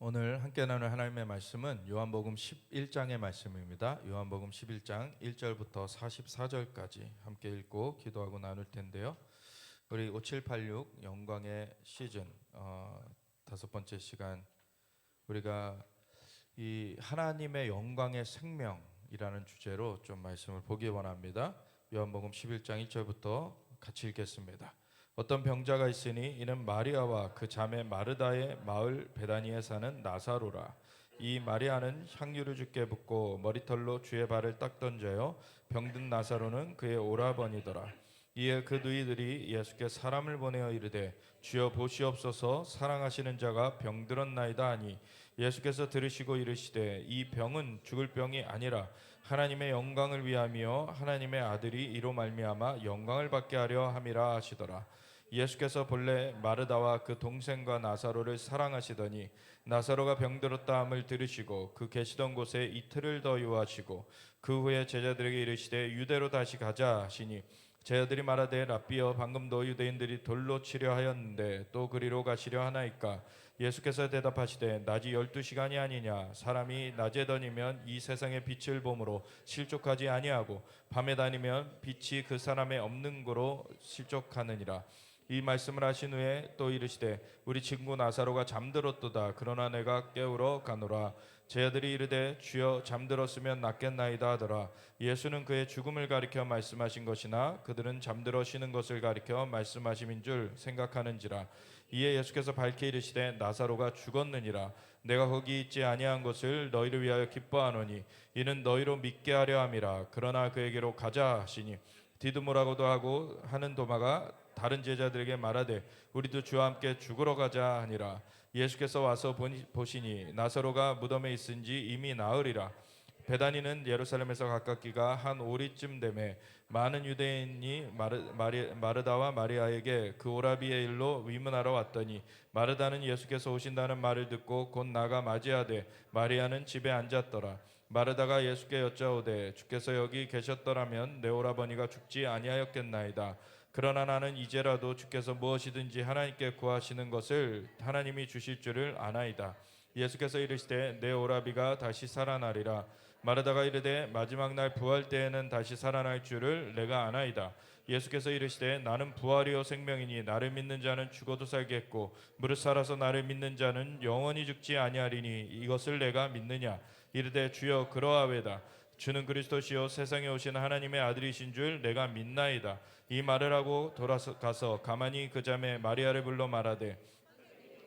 오늘 함께 나눌 하나님의 말씀은 요한복음 11장의 말씀입니다. 요한복음 11장 1절부터 44절까지 함께 읽고 기도하고 나눌 텐데요. 우리 5786 영광의 시즌 다섯 번째 시간, 우리가 이 하나님의 영광의 생명이라는 주제로 좀 말씀을 보기 원합니다. 요한복음 11장 1절부터 같이 읽겠습니다. 어떤 병자가 있으니 이는 마리아와 그 자매 마르다의 마을 베다니에 사는 나사로라. 이 마리아는 향유를 주께 붓고 머리털로 주의 발을 딱 던져요. 병든 나사로는 그의 오라버니더라. 이에 그 누이들이 예수께 사람을 보내어 이르되 주여 보시옵소서, 사랑하시는 자가 병들었나이다 하니, 예수께서 들으시고 이르시되 이 병은 죽을 병이 아니라 하나님의 영광을 위함이요 하나님의 아들이 이로 말미암아 영광을 받게 하려 함이라 하시더라. 예수께서 본래 마르다와 그 동생과 나사로를 사랑하시더니 나사로가 병들었다 함을 들으시고 그 계시던 곳에 이틀을 더 유하시고 그 후에 제자들에게 이르시되 유대로 다시 가자 하시니, 제자들이 말하되 랍비여, 방금도 유대인들이 돌로 치려 하였는데 또 그리로 가시려 하나이까? 예수께서 대답하시되 낮이 12시간이 아니냐? 사람이 낮에 다니면 이 세상의 빛을 보므로 실족하지 아니하고 밤에 다니면 빛이 그 사람의 없는 고로 실족하느니라. 이 말씀을 하신 후에 또 이르시되 우리 친구 나사로가 잠들었도다. 그러나 내가 깨우러 가노라. 제자들이 이르되 주여, 잠들었으면 낫겠나이다 하더라. 예수는 그의 죽음을 가리켜 말씀하신 것이나 그들은 잠들어 쉬는 것을 가리켜 말씀하심인 줄 생각하는지라. 이에 예수께서 밝히 이르시되 나사로가 죽었느니라. 내가 거기 있지 아니한 것을 너희를 위하여 기뻐하노니 이는 너희로 믿게 하려 함이라. 그러나 그에게로 가자 하시니, 디두모라고도 하고 하는 도마가 다른 제자들에게 말하되 우리도 주와 함께 죽으러 가자 하니라. 예수께서 와서 보시니 나사로가 무덤에 있은지 이미 나으리라. 베다니는 예루살렘에서 가깝기가 한 오리쯤 되매 많은 유대인이 마르다와 마리아에게 그 오라비의 일로 위문하러 왔더니, 마르다는 예수께서 오신다는 말을 듣고 곧 나가 맞이하되 마리아는 집에 앉았더라. 마르다가 예수께 여짜오되 주께서 여기 계셨더라면 내 오라버니가 죽지 아니하였겠나이다. 그러나 나는 이제라도 주께서 무엇이든지 하나님께 구하시는 것을 하나님이 주실 줄을 아나이다. 예수께서 이르시되 내 오라비가 다시 살아나리라. 마르다가 이르되 마지막 날 부활 때에는 다시 살아날 줄을 내가 아나이다. 예수께서 이르시되 나는 부활이요 생명이니 나를 믿는 자는 죽어도 살겠고 무릇 살아서 나를 믿는 자는 영원히 죽지 아니하리니 이것을 내가 믿느냐? 이르되 주여 그러하외다. 주는 그리스도시요 세상에 오신 하나님의 아들이신 줄 내가 믿나이다. 이 말을 하고 돌아가서 가만히 그 자매 마리아를 불러 말하되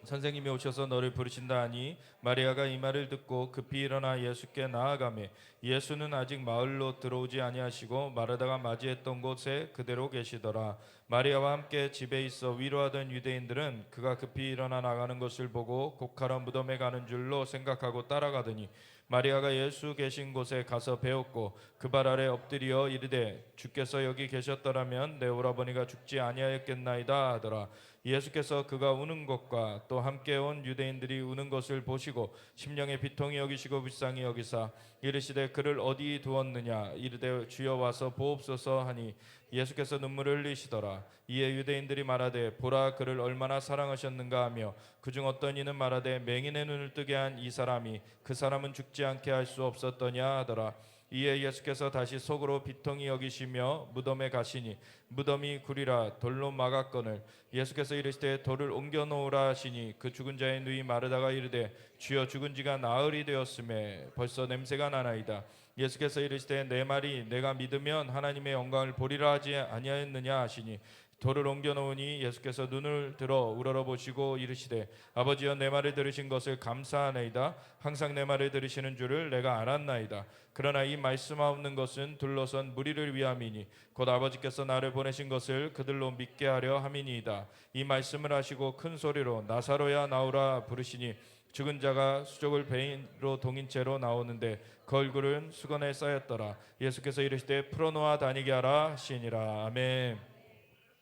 선생님이 오셔서 너를 부르신다 하니, 마리아가 이 말을 듣고 급히 일어나 예수께 나아가매 예수는 아직 마을로 들어오지 아니하시고 마르다가 맞이했던 곳에 그대로 계시더라. 마리아와 함께 집에 있어 위로하던 유대인들은 그가 급히 일어나 나가는 것을 보고 곡하러 무덤에 가는 줄로 생각하고 따라가더니, 마리아가 예수 계신 곳에 가서 배웠고 그 발 아래 엎드려 이르되 주께서 여기 계셨더라면 내 오라버니가 죽지 아니하였겠나이다 하더라. 예수께서 그가 우는 것과 또 함께 온 유대인들이 우는 것을 보시고 심령의 비통히 여기시고 불쌍히 여기사 이르시되 그를 어디 두었느냐? 이르되 주여 와서 보옵소서 하니, 예수께서 눈물을 흘리시더라. 이에 유대인들이 말하되 보라, 그를 얼마나 사랑하셨는가 하며, 그중 어떤 이는 말하되 맹인의 눈을 뜨게 한 이 사람이 그 사람은 죽지 않게 할 수 없었더냐 하더라. 이에 예수께서 다시 속으로 비통히 여기시며 무덤에 가시니 무덤이 구리라 돌로 막았거늘 예수께서 이르시되 돌을 옮겨 놓으라 하시니, 그 죽은 자의 누이 마르다가 이르되 주여, 죽은 지가 나흘이 되었음에 벌써 냄새가 나나이다. 예수께서 이르시되 내 말이 내가 믿으면 하나님의 영광을 보리라 하지 아니하였느냐 하시니, 돌을 옮겨 놓으니 예수께서 눈을 들어 우러러보시고 이르시되 아버지여, 내 말을 들으신 것을 감사하나이다. 항상 내 말을 들으시는 줄을 내가 알았나이다. 그러나 이 말씀하옵는 것은 둘러선 무리를 위함이니 곧 아버지께서 나를 보내신 것을 그들로 믿게 하려 함이니이다. 이 말씀을 하시고 큰 소리로 나사로야 나오라 부르시니, 죽은 자가 수족을 베인으로 동인 채로 나오는데 그 얼굴은 수건에 쌓였더라. 예수께서 이르시되 풀어놓아 다니게 하라 하시니라. 아멘.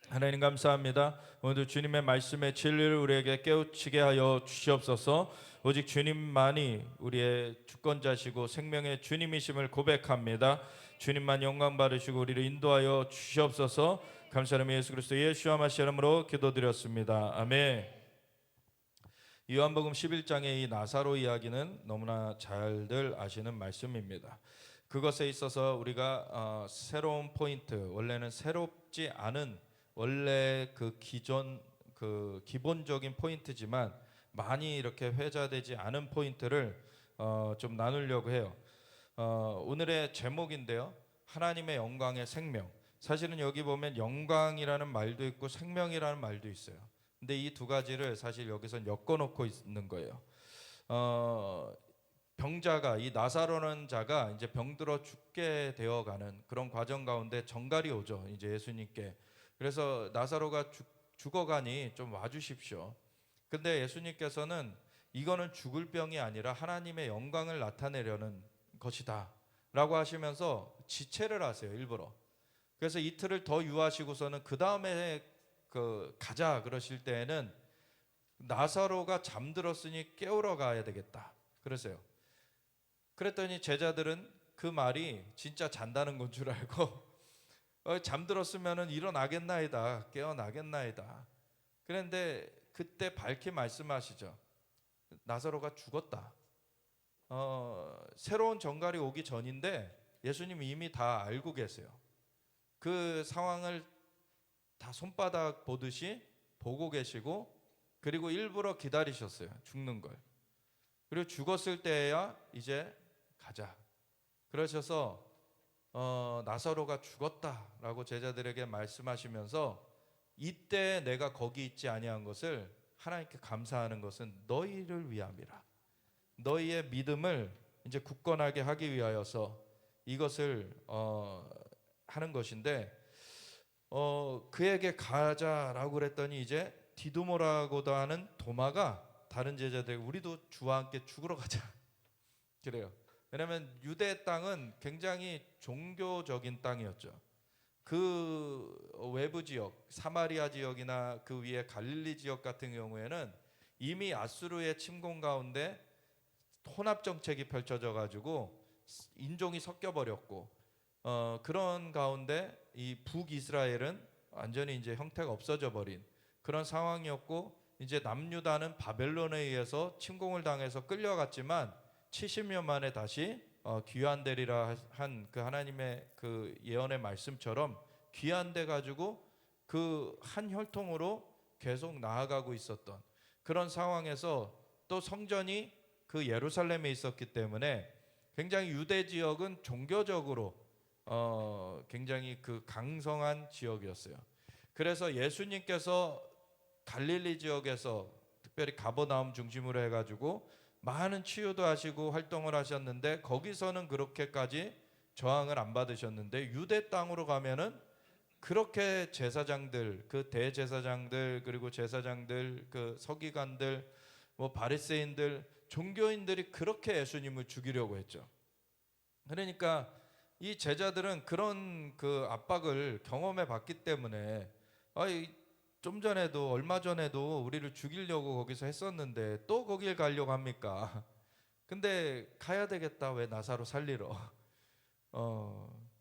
하나님 감사합니다. 오늘도 주님의 말씀의 진리를 우리에게 깨우치게 하여 주시옵소서. 오직 주님만이 우리의 주권자시고 생명의 주님이심을 고백합니다. 주님만 영광 받으시고 우리를 인도하여 주시옵소서. 감사하며 예수 그리스도 예수와 마시아 이름으로 기도드렸습니다. 아멘. 요한복음 11장의 이 나사로 이야기는 너무나 잘들 아시는 말씀입니다. 그것에 있어서 우리가 새로운 포인트, 원래는 새롭지 않은 원래 그 기존 그 기본적인 포인트지만 많이 이렇게 회자되지 않은 포인트를 좀 나누려고 해요. 오늘의 제목인데요. 하나님의 영광의 생명. 사실은 여기 보면 영광이라는 말도 있고 생명이라는 말도 있어요. 근데 이 두 가지를 사실 여기서 엮어놓고 있는 거예요. 병자가 이 나사로라는 자가 이제 병들어 죽게 되어가는 그런 과정 가운데 정갈이 오죠. 이제 예수님께. 그래서 나사로가 죽어가니 좀 와주십시오. 근데 예수님께서는 이거는 죽을 병이 아니라 하나님의 영광을 나타내려는 것이다 라고 하시면서 지체를 하세요, 일부러. 그래서 이틀을 더 유하시고서는 그 다음에 가자 그러실 때에는 나사로가 잠들었으니 깨우러 가야 되겠다 그러세요. 그랬더니 제자들은 그 말이 진짜 잔다는 건 줄 알고 잠들었으면 일어나겠나이다, 깨어나겠나이다. 그런데 그때 밝히 말씀하시죠. 나사로가 죽었다. 새로운 정갈이 오기 전인데 예수님 이미 다 알고 계세요. 그 상황을 다 손바닥 보듯이 보고 계시고, 그리고 일부러 기다리셨어요. 죽는 걸. 그리고 죽었을 때야 이제 가자 그러셔서 나사로가 죽었다라고 제자들에게 말씀하시면서, 이때 내가 거기 있지 아니한 것을 하나님께 감사하는 것은 너희를 위함이라. 너희의 믿음을 이제 굳건하게 하기 위하여서 이것을 하는 것인데, 그에게 가자라고 그랬더니 이제 디두모라고도 하는 도마가 다른 제자들, 우리도 주와 함께 죽으러 가자 그래요. 왜냐하면 유대 땅은 굉장히 종교적인 땅이었죠. 그 외부 지역, 사마리아 지역이나 그 위에 갈릴리 지역 같은 경우에는 이미 아수르의 침공 가운데 혼합 정책이 펼쳐져 가지고 인종이 섞여 버렸고, 그런 가운데 이 북이스라엘은 완전히 이제 형태가 없어져 버린 그런 상황이었고, 이제 남유다는 바벨론에 의해서 침공을 당해서 끌려갔지만 70년 만에 다시 귀환되리라 한 그 하나님의 그 예언의 말씀처럼 귀환돼 가지고 그 한 혈통으로 계속 나아가고 있었던 그런 상황에서, 또 성전이 그 예루살렘에 있었기 때문에 굉장히 유대 지역은 종교적으로 굉장히 그 강성한 지역이었어요. 그래서 예수님께서 갈릴리 지역에서 특별히 가버나움 중심으로 해가지고 많은 치유도 하시고 활동을 하셨는데, 거기서는 그렇게까지 저항을 안 받으셨는데 유대 땅으로 가면은 그렇게 제사장들, 그 대제사장들, 그리고 제사장들, 그 서기관들, 뭐 바리새인들, 종교인들이 그렇게 예수님을 죽이려고 했죠. 그러니까 이 제자들은 그런 그 압박을 경험해 봤기 때문에, 좀 전에도 얼마 전에도 우리를 죽이려고 거기서 했었는데 또 거길 가려고 합니까? 근데 가야 되겠다. 왜 나사로 살리러?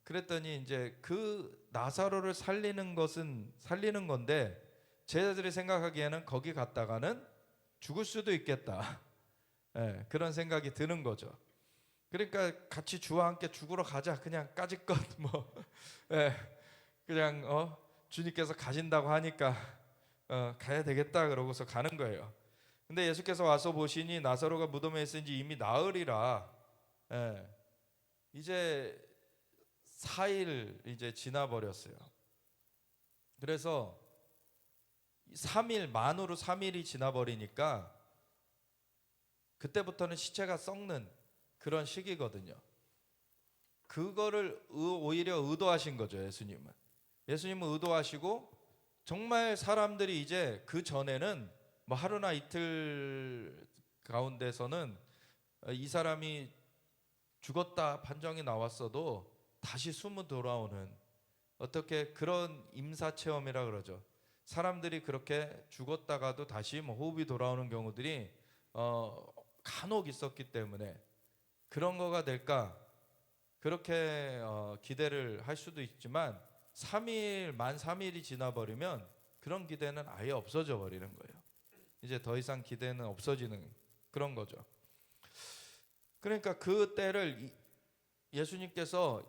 그랬더니 이제 그 나사로를 살리는 것은 살리는 건데, 제자들이 생각하기에는 거기 갔다가는 죽을 수도 있겠다. 그런 생각이 드는 거죠. 그러니까 같이 주와 함께 죽으러 가자. 그냥 까짓것 뭐 그냥 주님께서 가신다고 하니까 가야 되겠다 그러고서 가는 거예요. 근데 예수께서 와서 보시니 나사로가 무덤에 있은지 이미 나흘이라, 이제 4일 이제 지나 버렸어요. 그래서 3일 만으로 3일이 지나 버리니까 그때부터는 시체가 썩는 그런 시기거든요. 그거를 오히려 의도하신 거죠. 예수님은 의도하시고, 정말 사람들이 이제 그 전에는 뭐 하루나 이틀 가운데서는 이 사람이 죽었다 판정이 나왔어도 다시 숨어 돌아오는, 어떻게 그런 임사체험이라 그러죠. 사람들이 그렇게 죽었다가도 다시 뭐 호흡이 돌아오는 경우들이 간혹 있었기 때문에 그런 거가 될까 그렇게 기대를 할 수도 있지만, 만 3일이 지나버리면 그런 기대는 아예 없어져 버리는 거예요. 이제 더 이상 기대는 없어지는 그런 거죠. 그러니까 그 때를 예수님께서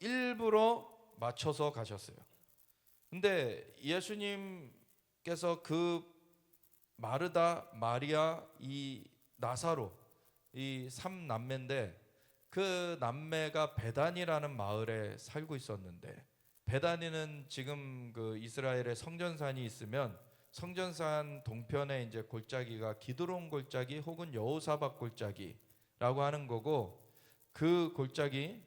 일부러 맞춰서 가셨어요. 근데 예수님께서 그 마르다, 마리아, 이 나사로, 이 3남매인데 그 남매가 베단이라는 마을에 살고 있었는데, 베단이는 지금 그 이스라엘에 성전산이 있으면 성전산 동편에 이제 골짜기가 기드론 골짜기 혹은 여호사밧 골짜기라고 하는 거고, 그 골짜기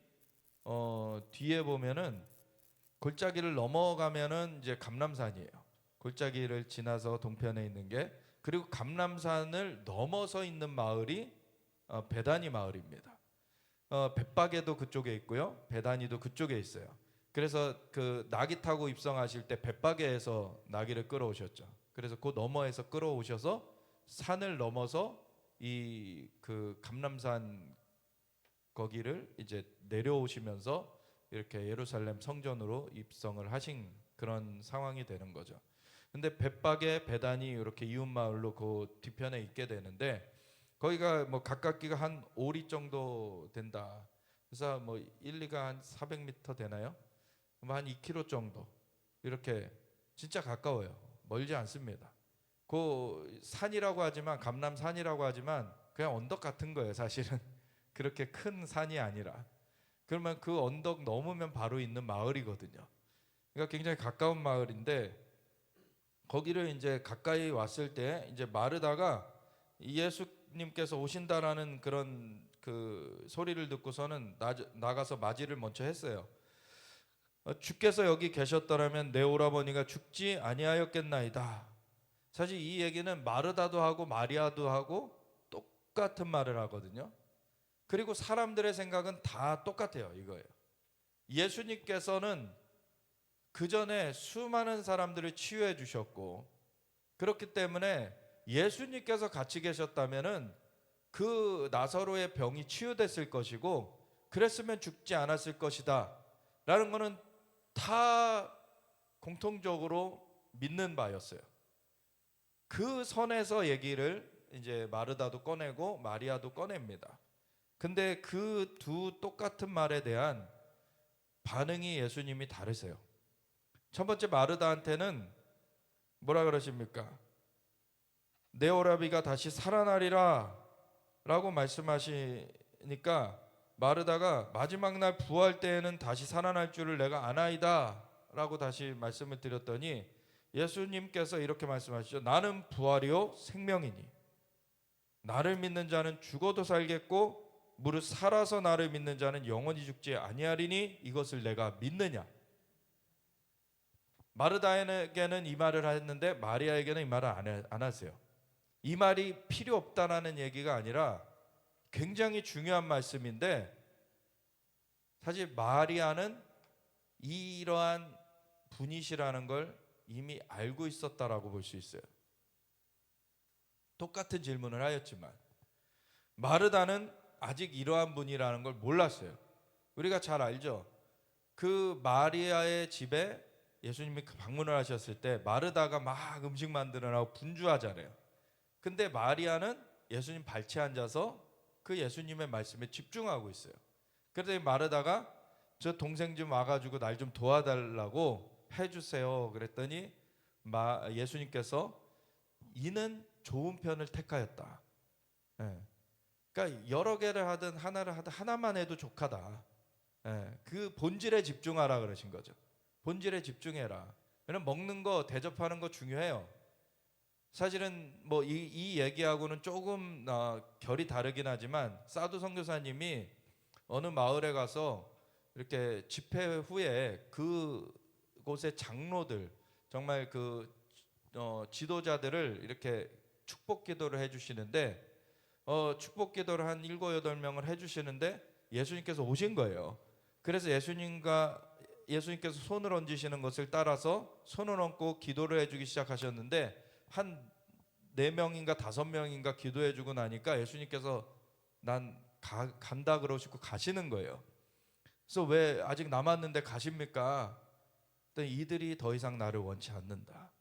뒤에 보면은 골짜기를 넘어가면은 이제 감람산이에요. 골짜기를 지나서 동편에 있는 게, 그리고 감람산을 넘어서 있는 마을이 베다니 마을입니다. 벳박에도 그쪽에 있고요, 베다니도 그쪽에 있어요. 그래서 그 나귀 타고 입성하실 때 벳박에에서 나귀를 끌어오셨죠. 그래서 그 너머에서 끌어오셔서 산을 넘어서 이 그 감람산 거기를 이제 내려오시면서 이렇게 예루살렘 성전으로 입성을 하신 그런 상황이 되는 거죠. 근데 벳박에 베다니 이렇게 이웃 마을로 그 뒤편에 있게 되는데, 거기가 뭐 가깝기가 한 5리 정도 된다. 그래서 뭐 1, 2가 한 400m 되나요? 뭐 한 2km 정도. 이렇게 진짜 가까워요. 멀지 않습니다. 그 산이라고 하지만, 감람산이라고 하지만 그냥 언덕 같은 거예요, 사실은. 그렇게 큰 산이 아니라. 그러면 그 언덕 넘으면 바로 있는 마을이거든요. 그러니까 굉장히 가까운 마을인데, 거기를 이제 가까이 왔을 때 이제 마르다가 예수님께서 오신다라는 그런 그 소리를 듣고서는 나가서 맞이를 먼저 했어요. 주께서 여기 계셨더라면 내 오라버니가 죽지 아니하였겠나이다. 사실 이 얘기는 마르다도 하고 마리아도 하고 똑같은 말을 하거든요. 그리고 사람들의 생각은 다 똑같아요. 이거예요. 예수님께서는 그 전에 수많은 사람들을 치유해 주셨고, 그렇기 때문에 예수님께서 같이 계셨다면은 그 나사로의 병이 치유됐을 것이고, 그랬으면 죽지 않았을 것이다 라는 거는 다 공통적으로 믿는 바였어요. 그 선에서 얘기를 이제 마르다도 꺼내고 마리아도 꺼냅니다. 근데 그 두 똑같은 말에 대한 반응이 예수님이 다르세요. 첫 번째 마르다한테는 뭐라 그러십니까? 내 오라비가 다시 살아나리라 라고 말씀하시니까, 마르다가 마지막 날 부활 때에는 다시 살아날 줄을 내가 아나이다 라고 다시 말씀을 드렸더니, 예수님께서 이렇게 말씀하시죠. 나는 부활이요 생명이니 나를 믿는 자는 죽어도 살겠고 무릇 살아서 나를 믿는 자는 영원히 죽지 아니하리니 이것을 내가 믿느냐. 마르다에게는 이 말을 했는데 마리아에게는 이 말을 안 하세요. 이 말이 필요 없다라는 얘기가 아니라 굉장히 중요한 말씀인데, 사실 마리아는 이러한 분이시라는 걸 이미 알고 있었다라고 볼 수 있어요. 똑같은 질문을 하였지만 마르다는 아직 이러한 분이라는 걸 몰랐어요. 우리가 잘 알죠. 그 마리아의 집에 예수님이 방문을 하셨을 때 마르다가 막 음식 만들어라고 분주하잖아요. 근데 마리아는 예수님 발치에 앉아서 그 예수님의 말씀에 집중하고 있어요. 그래서 마르다가 저 동생 좀 와가지고 날 좀 도와달라고 해주세요 그랬더니 예수님께서 이는 좋은 편을 택하였다. 예. 그러니까 여러 개를 하든 하나를 하든 하나만 해도 족하다. 예. 그 본질에 집중하라 그러신 거죠. 본질에 집중해라. 왜냐면 먹는 거 대접하는 거 중요해요. 사실은 뭐 이 얘기하고는 조금 결이 다르긴 하지만, 사두 선교사님이 어느 마을에 가서 이렇게 집회 후에 그곳의 장로들, 정말 그 지도자들을 이렇게 축복 기도를 해주시는데, 축복 기도를 한 7, 8명을 해주시는데 예수님께서 오신 거예요. 그래서 예수님께서 손을 얹으시는 것을 따라서 손을 얹고 기도를 해주기 시작하셨는데, 한 4명인가 5명인가 기도해주고 나니까 예수님께서 난 간다 그러시고 가시는 거예요. 그래서 왜 아직 남았는데 가십니까? 이들이 더 이상 나를 원치 않는다.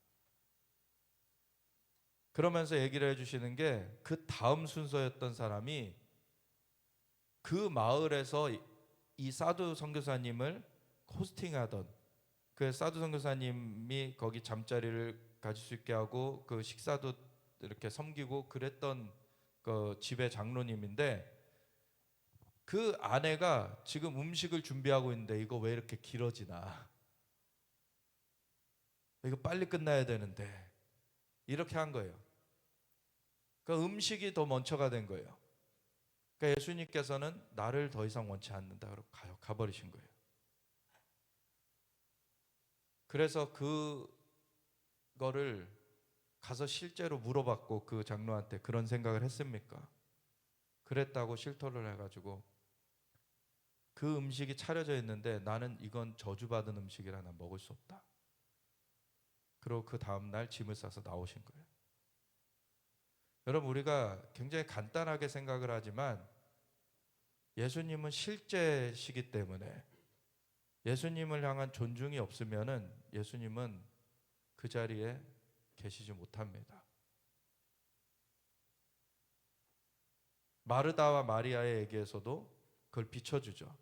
그러면서 얘기를 해주시는 게 그 다음 순서였던 사람이 그 마을에서 이 사두 선교사님을 호스팅하던 그 사두 선교사님이 거기 잠자리를 가질 수 있게 하고 그 식사도 이렇게 섬기고 그랬던 그 집의 장로님인데, 그 아내가 지금 음식을 준비하고 있는데 이거 왜 이렇게 길어지나, 이거 빨리 끝나야 되는데, 이렇게 한 거예요. 그 음식이 더 먼저가 된 거예요. 그러니까 예수님께서는 나를 더 이상 원치 않는다 그러고 가버리신 거예요. 그래서 그거를 가서 실제로 물어봤고 그 장로한테 그런 생각을 했습니까? 그랬다고 실토를 해가지고 그 음식이 차려져 있는데 나는 이건 저주받은 음식이라 난 먹을 수 없다. 그리고 그 다음날 짐을 싸서 나오신 거예요. 여러분, 우리가 굉장히 간단하게 생각을 하지만 예수님은 실제시기 때문에 예수님을 향한 존중이 없으면은 예수님은 그 자리에 계시지 못합니다. 마르다와 마리아의 얘기에서도 그걸 비춰주죠.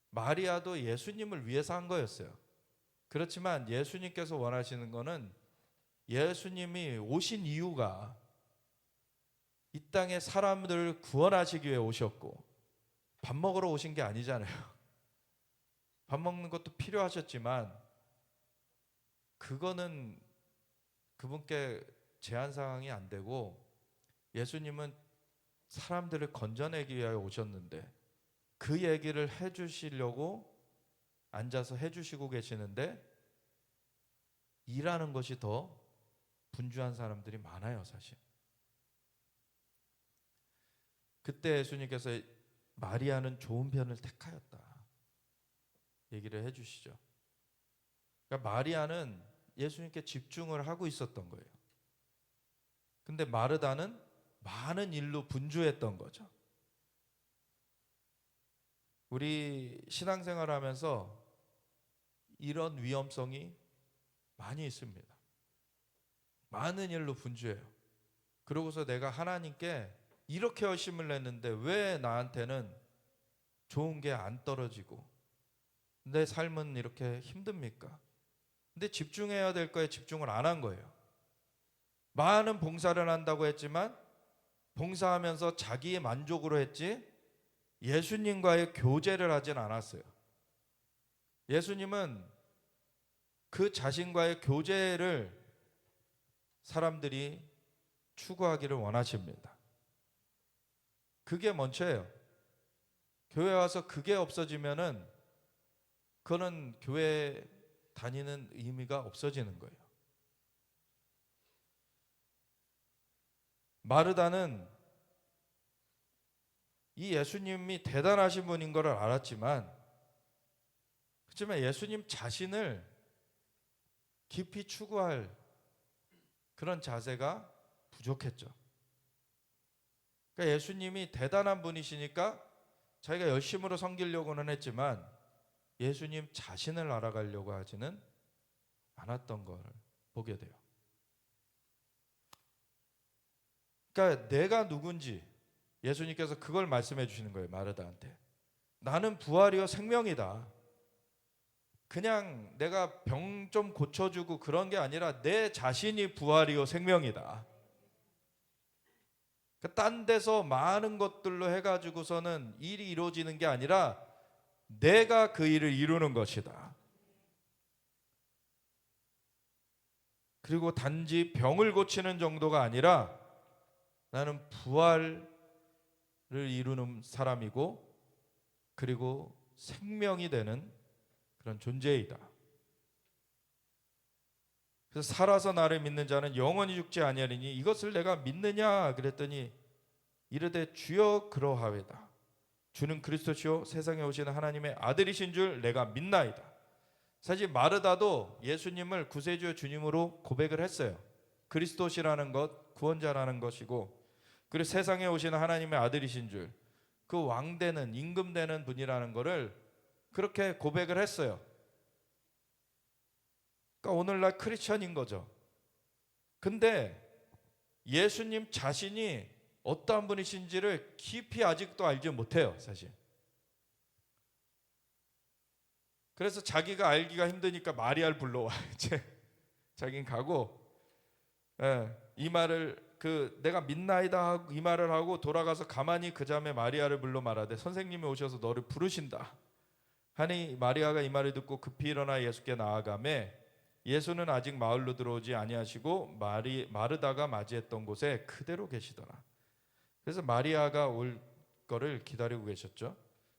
마리아도 예수님을 위해서 한 거였어요. 그렇지만 예수님께서 원하시는 거는 예수님이 오신 이유가 이 땅에 사람들을 구원하시기 위해 오셨고 밥 먹으러 오신 게 아니잖아요. 밥 먹는 것도 필요하셨지만 그거는 그분께 제한 사항이 안 되고, 예수님은 사람들을 건져내기 위하여 오셨는데 그 얘기를 해주시려고 앉아서 해주시고 계시는데 일하는 것이 더 분주한 사람들이 많아요, 사실. 그때 예수님께서 마리아는 좋은 편을 택하였다 얘기를 해주시죠. 그러니까 마리아는 예수님께 집중을 하고 있었던 거예요. 근데 마르다는 많은 일로 분주했던 거죠. 우리 신앙생활을 하면서 이런 위험성이 많이 있습니다. 많은 일로 분주해요. 그러고서 내가 하나님께 이렇게 열심을 냈는데 왜 나한테는 좋은 게 안 떨어지고 내 삶은 이렇게 힘듭니까? 근데 집중해야 될 거에 집중을 안 한 거예요. 많은 봉사를 한다고 했지만 봉사하면서 자기의 만족으로 했지 예수님과의 교제를 하진 않았어요. 예수님은 그 자신과의 교제를 사람들이 추구하기를 원하십니다. 그게 먼저예요. 교회 와서 그게 없어지면은 그거는 교회 다니는 의미가 없어지는 거예요. 마르다는 이 예수님이 대단하신 분인 걸 알았지만, 그렇지만 예수님 자신을 깊이 추구할 그런 자세가 부족했죠. 그러니까 예수님이 대단한 분이시니까 자기가 열심으로 섬기려고는 했지만 예수님 자신을 알아가려고 하지는 않았던 걸 보게 돼요. 그러니까 내가 누군지 예수님께서 그걸 말씀해 주시는 거예요. 마르다한테. 나는 부활이요 생명이다. 그냥 내가 병 좀 고쳐주고 그런 게 아니라 내 자신이 부활이요 생명이다. 그러니까 딴 데서 많은 것들로 해가지고서는 일이 이루어지는 게 아니라 내가 그 일을 이루는 것이다. 그리고 단지 병을 고치는 정도가 아니라 나는 부활을 이루는 사람이고 그리고 생명이 되는 그런 존재이다. 그래서 살아서 나를 믿는 자는 영원히 죽지 아니하리니 이것을 내가 믿느냐 그랬더니 이르되 주여 그러하외다. 주는 그리스도시요 세상에 오시는 하나님의 아들이신 줄 내가 믿나이다. 사실 마르다도 예수님을 구세주의 주님으로 고백을 했어요. 그리스도시라는 것, 구원자라는 것이고 그리고 세상에 오시는 하나님의 아들이신 줄, 그 왕되는 임금되는 분이라는 것을 그렇게 고백을 했어요. 그러니까 오늘날 크리스천인 거죠. 근데 예수님 자신이 어떠한 분이신지를 깊이 아직도 알지 못해요, 사실. 그래서 자기가 알기가 힘드니까 마리아를 불러와. 이제 자긴 가고, 이 말을 내가 믿나이다 하고 이 말을 하고 돌아가서 가만히 그 자매 마리아를 불러 말하되 선생님이 오셔서 너를 부르신다 하니 마리아가 이 말을 듣고 급히 일어나 예수께 나아가매 예수는 아직 마을로 들어오지 아니하시고 마르다가 맞이했던 곳에 그대로 계시더라. 그래서 마리아가 올 거를 기다리고 계셨죠.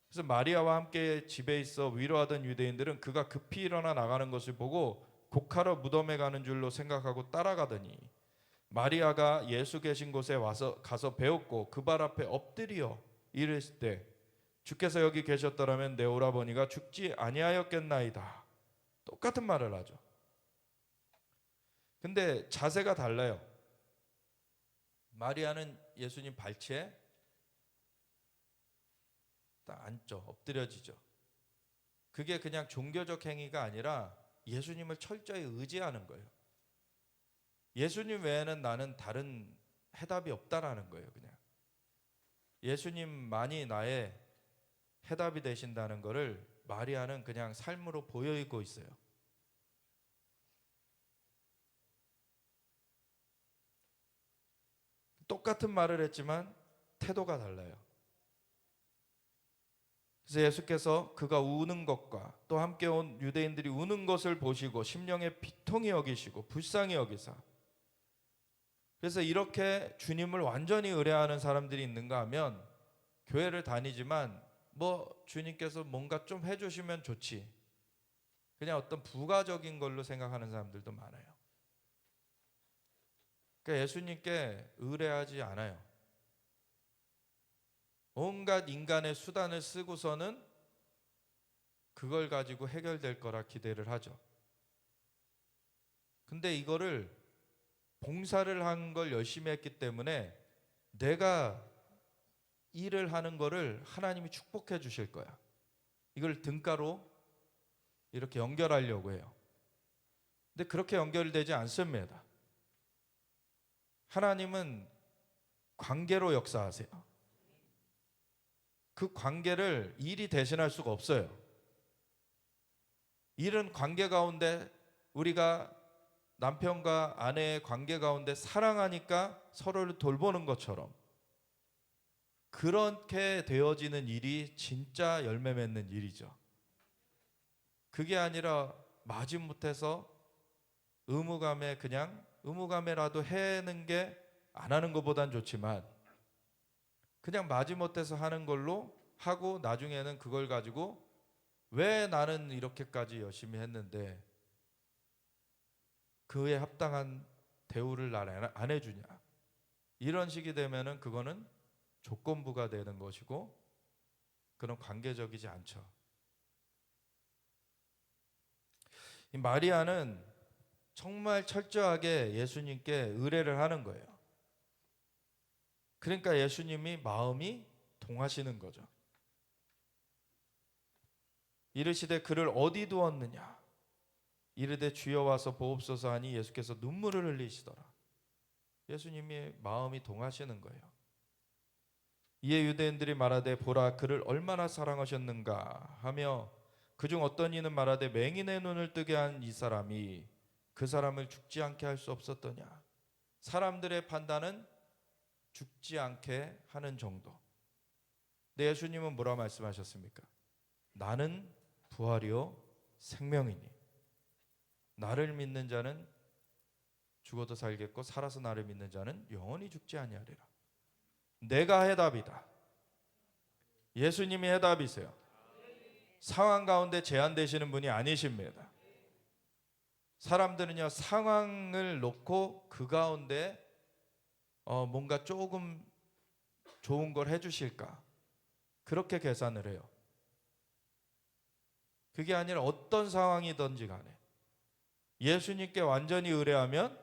그래서 마리아와 함께 집에 있어 위로하던 유대인들은 그가 급히 일어나 나가는 것을 보고 곡하러 무덤에 가는 줄로 생각하고 따라가더니 마리아가 예수 계신 곳에 가서 배웠고 그 발 앞에 엎드려 이르실 때 주께서 여기 계셨더라면 내 오라버니가 죽지 아니하였겠나이다. 똑같은 말을 하죠. 근데 자세가 달라요. 마리아는 예수님 발치에 딱 앉죠. 엎드려지죠. 그게 그냥 종교적 행위가 아니라 예수님을 철저히 의지하는 거예요. 예수님 외에는 나는 다른 해답이 없다라는 거예요. 그냥 예수님만이 나의 해답이 되신다는 것을 마리아는 그냥 삶으로 보여주고 있어요. 똑같은 말을 했지만 태도가 달라요. 그래서 예수께서 그가 우는 것과 또 함께 온 유대인들이 우는 것을 보시고 심령에 비통히 여기시고 불쌍히 여기사, 그래서 이렇게 주님을 완전히 의뢰하는 사람들이 있는가 하면 교회를 다니지만 뭐 주님께서 뭔가 좀 해주시면 좋지, 그냥 어떤 부가적인 걸로 생각하는 사람들도 많아요. 그러니까 예수님께 의뢰하지 않아요. 온갖 인간의 수단을 쓰고서는 그걸 가지고 해결될 거라 기대를 하죠. 근데 이거를 봉사를 한 걸 열심히 했기 때문에 내가 일을 하는 거를 하나님이 축복해 주실 거야. 이걸 등가로 이렇게 연결하려고 해요. 근데 그렇게 연결되지 않습니다. 하나님은 관계로 역사하세요. 그 관계를 일이 대신할 수가 없어요. 일은 관계 가운데, 우리가 남편과 아내의 관계 가운데 사랑하니까 서로를 돌보는 것처럼 그렇게 되어지는 일이 진짜 열매 맺는 일이죠. 그게 아니라 마지못해서 의무감에 그냥 의무감에라도 해는 게 안 하는 것보단 좋지만 그냥 마지못해서 하는 걸로 하고 나중에는 그걸 가지고 왜 나는 이렇게까지 열심히 했는데 그에 합당한 대우를 날 안 해주냐, 이런 식이 되면은 그거는 조건부가 되는 것이고 그런 관계적이지 않죠. 이 마리아는 정말 철저하게 예수님께 의뢰를 하는 거예요. 그러니까 예수님이 마음이 동하시는 거죠. 이르시되 그를 어디 두었느냐 이르되 주여 와서 보옵소서 하니 예수께서 눈물을 흘리시더라. 예수님이 마음이 동하시는 거예요. 이에 유대인들이 말하되 보라 그를 얼마나 사랑하셨는가 하며 그중 어떤 이는 말하되 맹인의 눈을 뜨게 한 이 사람이 그 사람을 죽지 않게 할 수 없었더냐. 사람들의 판단은 죽지 않게 하는 정도. 근데 예수님은 뭐라 말씀하셨습니까? 나는 부활이요 생명이니 나를 믿는 자는 죽어도 살겠고 살아서 나를 믿는 자는 영원히 죽지 아니하리라. 내가 해답이다. 예수님이 해답이세요. 상황 가운데 제한되시는 분이 아니십니다. 사람들은요 상황을 놓고 그 가운데 뭔가 조금 좋은 걸 해주실까 그렇게 계산을 해요. 그게 아니라 어떤 상황이든지 간에 예수님께 완전히 의뢰하면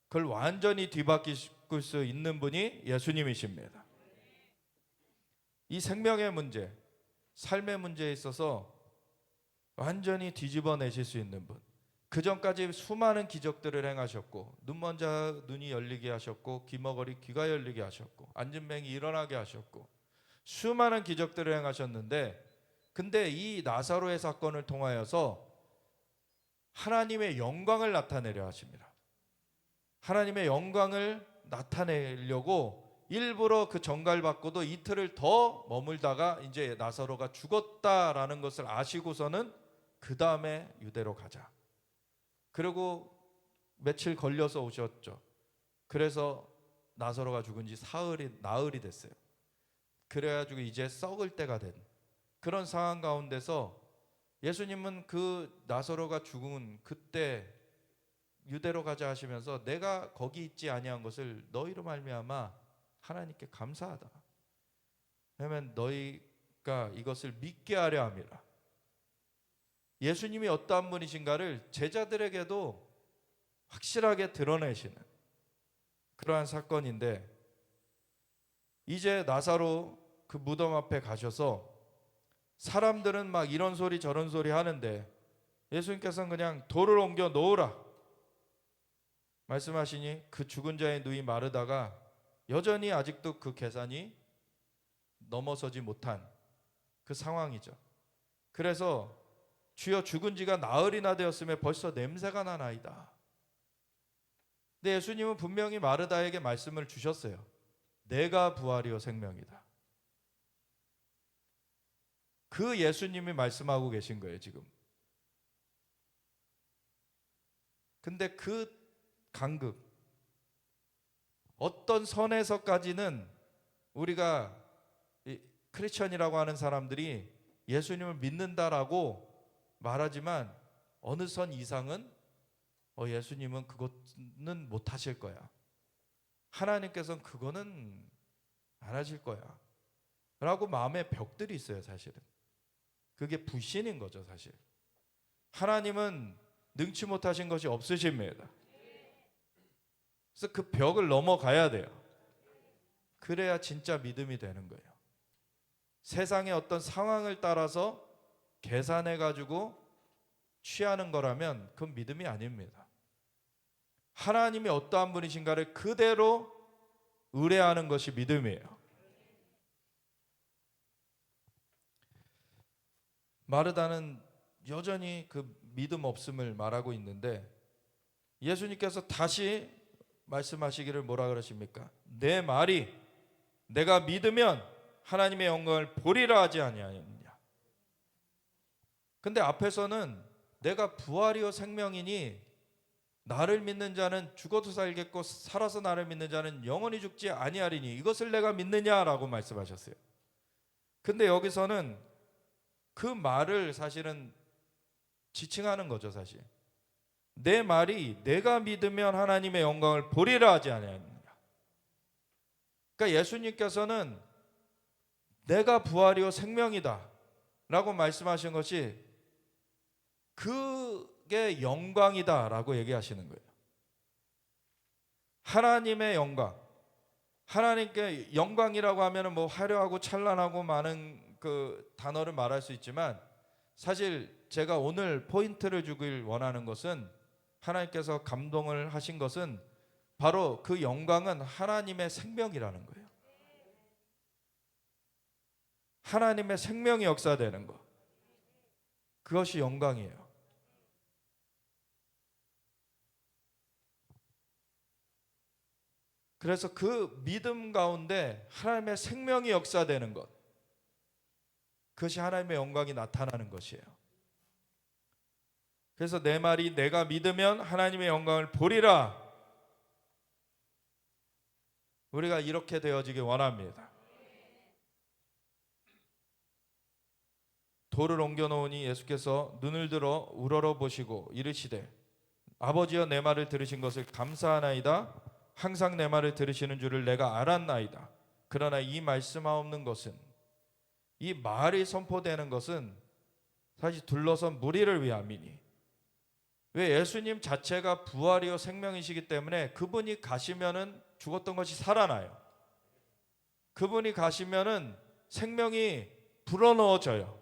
그걸 완전히 뒤바뀔 수 있는 분이 예수님이십니다. 이 생명의 문제, 삶의 문제에 있어서 완전히 뒤집어내실 수 있는 분, 그 전까지 수많은 기적들을 행하셨고, 눈먼 자 눈이 열리게 하셨고, 귀머거리 귀가 열리게 하셨고, 앉은 뱅이 일어나게 하셨고, 수많은 기적들을 행하셨는데, 근데 이 나사로의 사건을 통하여서 하나님의 영광을 나타내려 하십니다. 하나님의 영광을 나타내려고 일부러 그 정갈받고도 이틀을 더 머물다가 이제 나사로가 죽었다라는 것을 아시고서는 그 다음에 유대로 가자. 그리고 며칠 걸려서 오셨죠. 그래서 나사로가 죽은 지 나흘이 됐어요. 그래가지고 이제 썩을 때가 된 그런 상황 가운데서 예수님은 그 나사로가 죽은 그때 유대로 가자 하시면서 내가 거기 있지 아니한 것을 너희로 말미암아 하나님께 감사하다. 왜냐하면 너희가 이것을 믿게 하려 함이라. 예수님이 어떠한 분이신가를 제자들에게도 확실하게 드러내시는 그러한 사건인데, 이제 나사로 그 무덤 앞에 가셔서 사람들은 막 이런 소리 저런 소리 하는데 예수님께서는 그냥 돌을 옮겨 놓으라 말씀하시니 그 죽은 자의 누이 마르다가 여전히 아직도 그 계산이 넘어서지 못한 그 상황이죠. 그래서 주여 죽은 지가 나흘이나 되었음에 벌써 냄새가 나나이다. 근데 예수님은 분명히 마르다에게 말씀을 주셨어요. 내가 부활이요 생명이다. 그 예수님이 말씀하고 계신 거예요 지금. 근데 그 간극, 어떤 선에서까지는 우리가 크리스천이라고 하는 사람들이 예수님을 믿는다라고 말하지만 어느 선 이상은 예수님은 그것은 못 하실 거야. 하나님께서는 그거는 안 하실 거야 라고 마음의 벽들이 있어요. 사실은 그게 불신인 거죠. 사실 하나님은 능치 못하신 것이 없으십니다. 그래서 그 벽을 넘어가야 돼요. 그래야 진짜 믿음이 되는 거예요. 세상의 어떤 상황을 따라서 계산해 가지고 취하는 거라면 그건 믿음이 아닙니다. 하나님이 어떠한 분이신가를 그대로 의뢰하는 것이 믿음이에요. 마르다는 여전히 그 믿음 없음을 말하고 있는데 예수님께서 다시 말씀하시기를 뭐라 그러십니까? 내 말이 내가 믿으면 하나님의 영광을 보리라 하지 아니하느냐. 근데 앞에서는 내가 부활이요 생명이니 나를 믿는 자는 죽어도 살겠고 살아서 나를 믿는 자는 영원히 죽지 아니하리니 이것을 내가 믿느냐라고 말씀하셨어요. 근데 여기서는 그 말을 사실은 지칭하는 거죠. 사실 내 말이 내가 믿으면 하나님의 영광을 보리라 하지 아니하느냐. 그러니까 예수님께서는 내가 부활이요 생명이다 라고 말씀하신 것이 그게 영광이다 라고 얘기하시는 거예요. 하나님의 영광, 하나님께 영광이라고 하면 뭐 화려하고 찬란하고 많은 그 단어를 말할 수 있지만 사실 제가 오늘 포인트를 주길 원하는 것은 하나님께서 감동을 하신 것은 바로 그 영광은 하나님의 생명이라는 거예요. 하나님의 생명이 역사되는 것, 그것이 영광이에요. 그래서 그 믿음 가운데 하나님의 생명이 역사되는 것, 그것이 하나님의 영광이 나타나는 것이에요. 그래서 내 말이 내가 믿으면 하나님의 영광을 보리라. 우리가 이렇게 되어지길 원합니다. 돌을 옮겨 놓으니 예수께서 눈을 들어 우러러 보시고 이르시되 아버지여 내 말을 들으신 것을 감사하나이다. 항상 내 말을 들으시는 줄을 내가 알았나이다. 그러나 이 말씀하옵는 것은, 이 말이 선포되는 것은 사실 둘러선 무리를 위함이니, 왜 예수님 자체가 부활이요 생명이시기 때문에 그분이 가시면은 죽었던 것이 살아나요. 그분이 가시면은 생명이 불어넣어져요.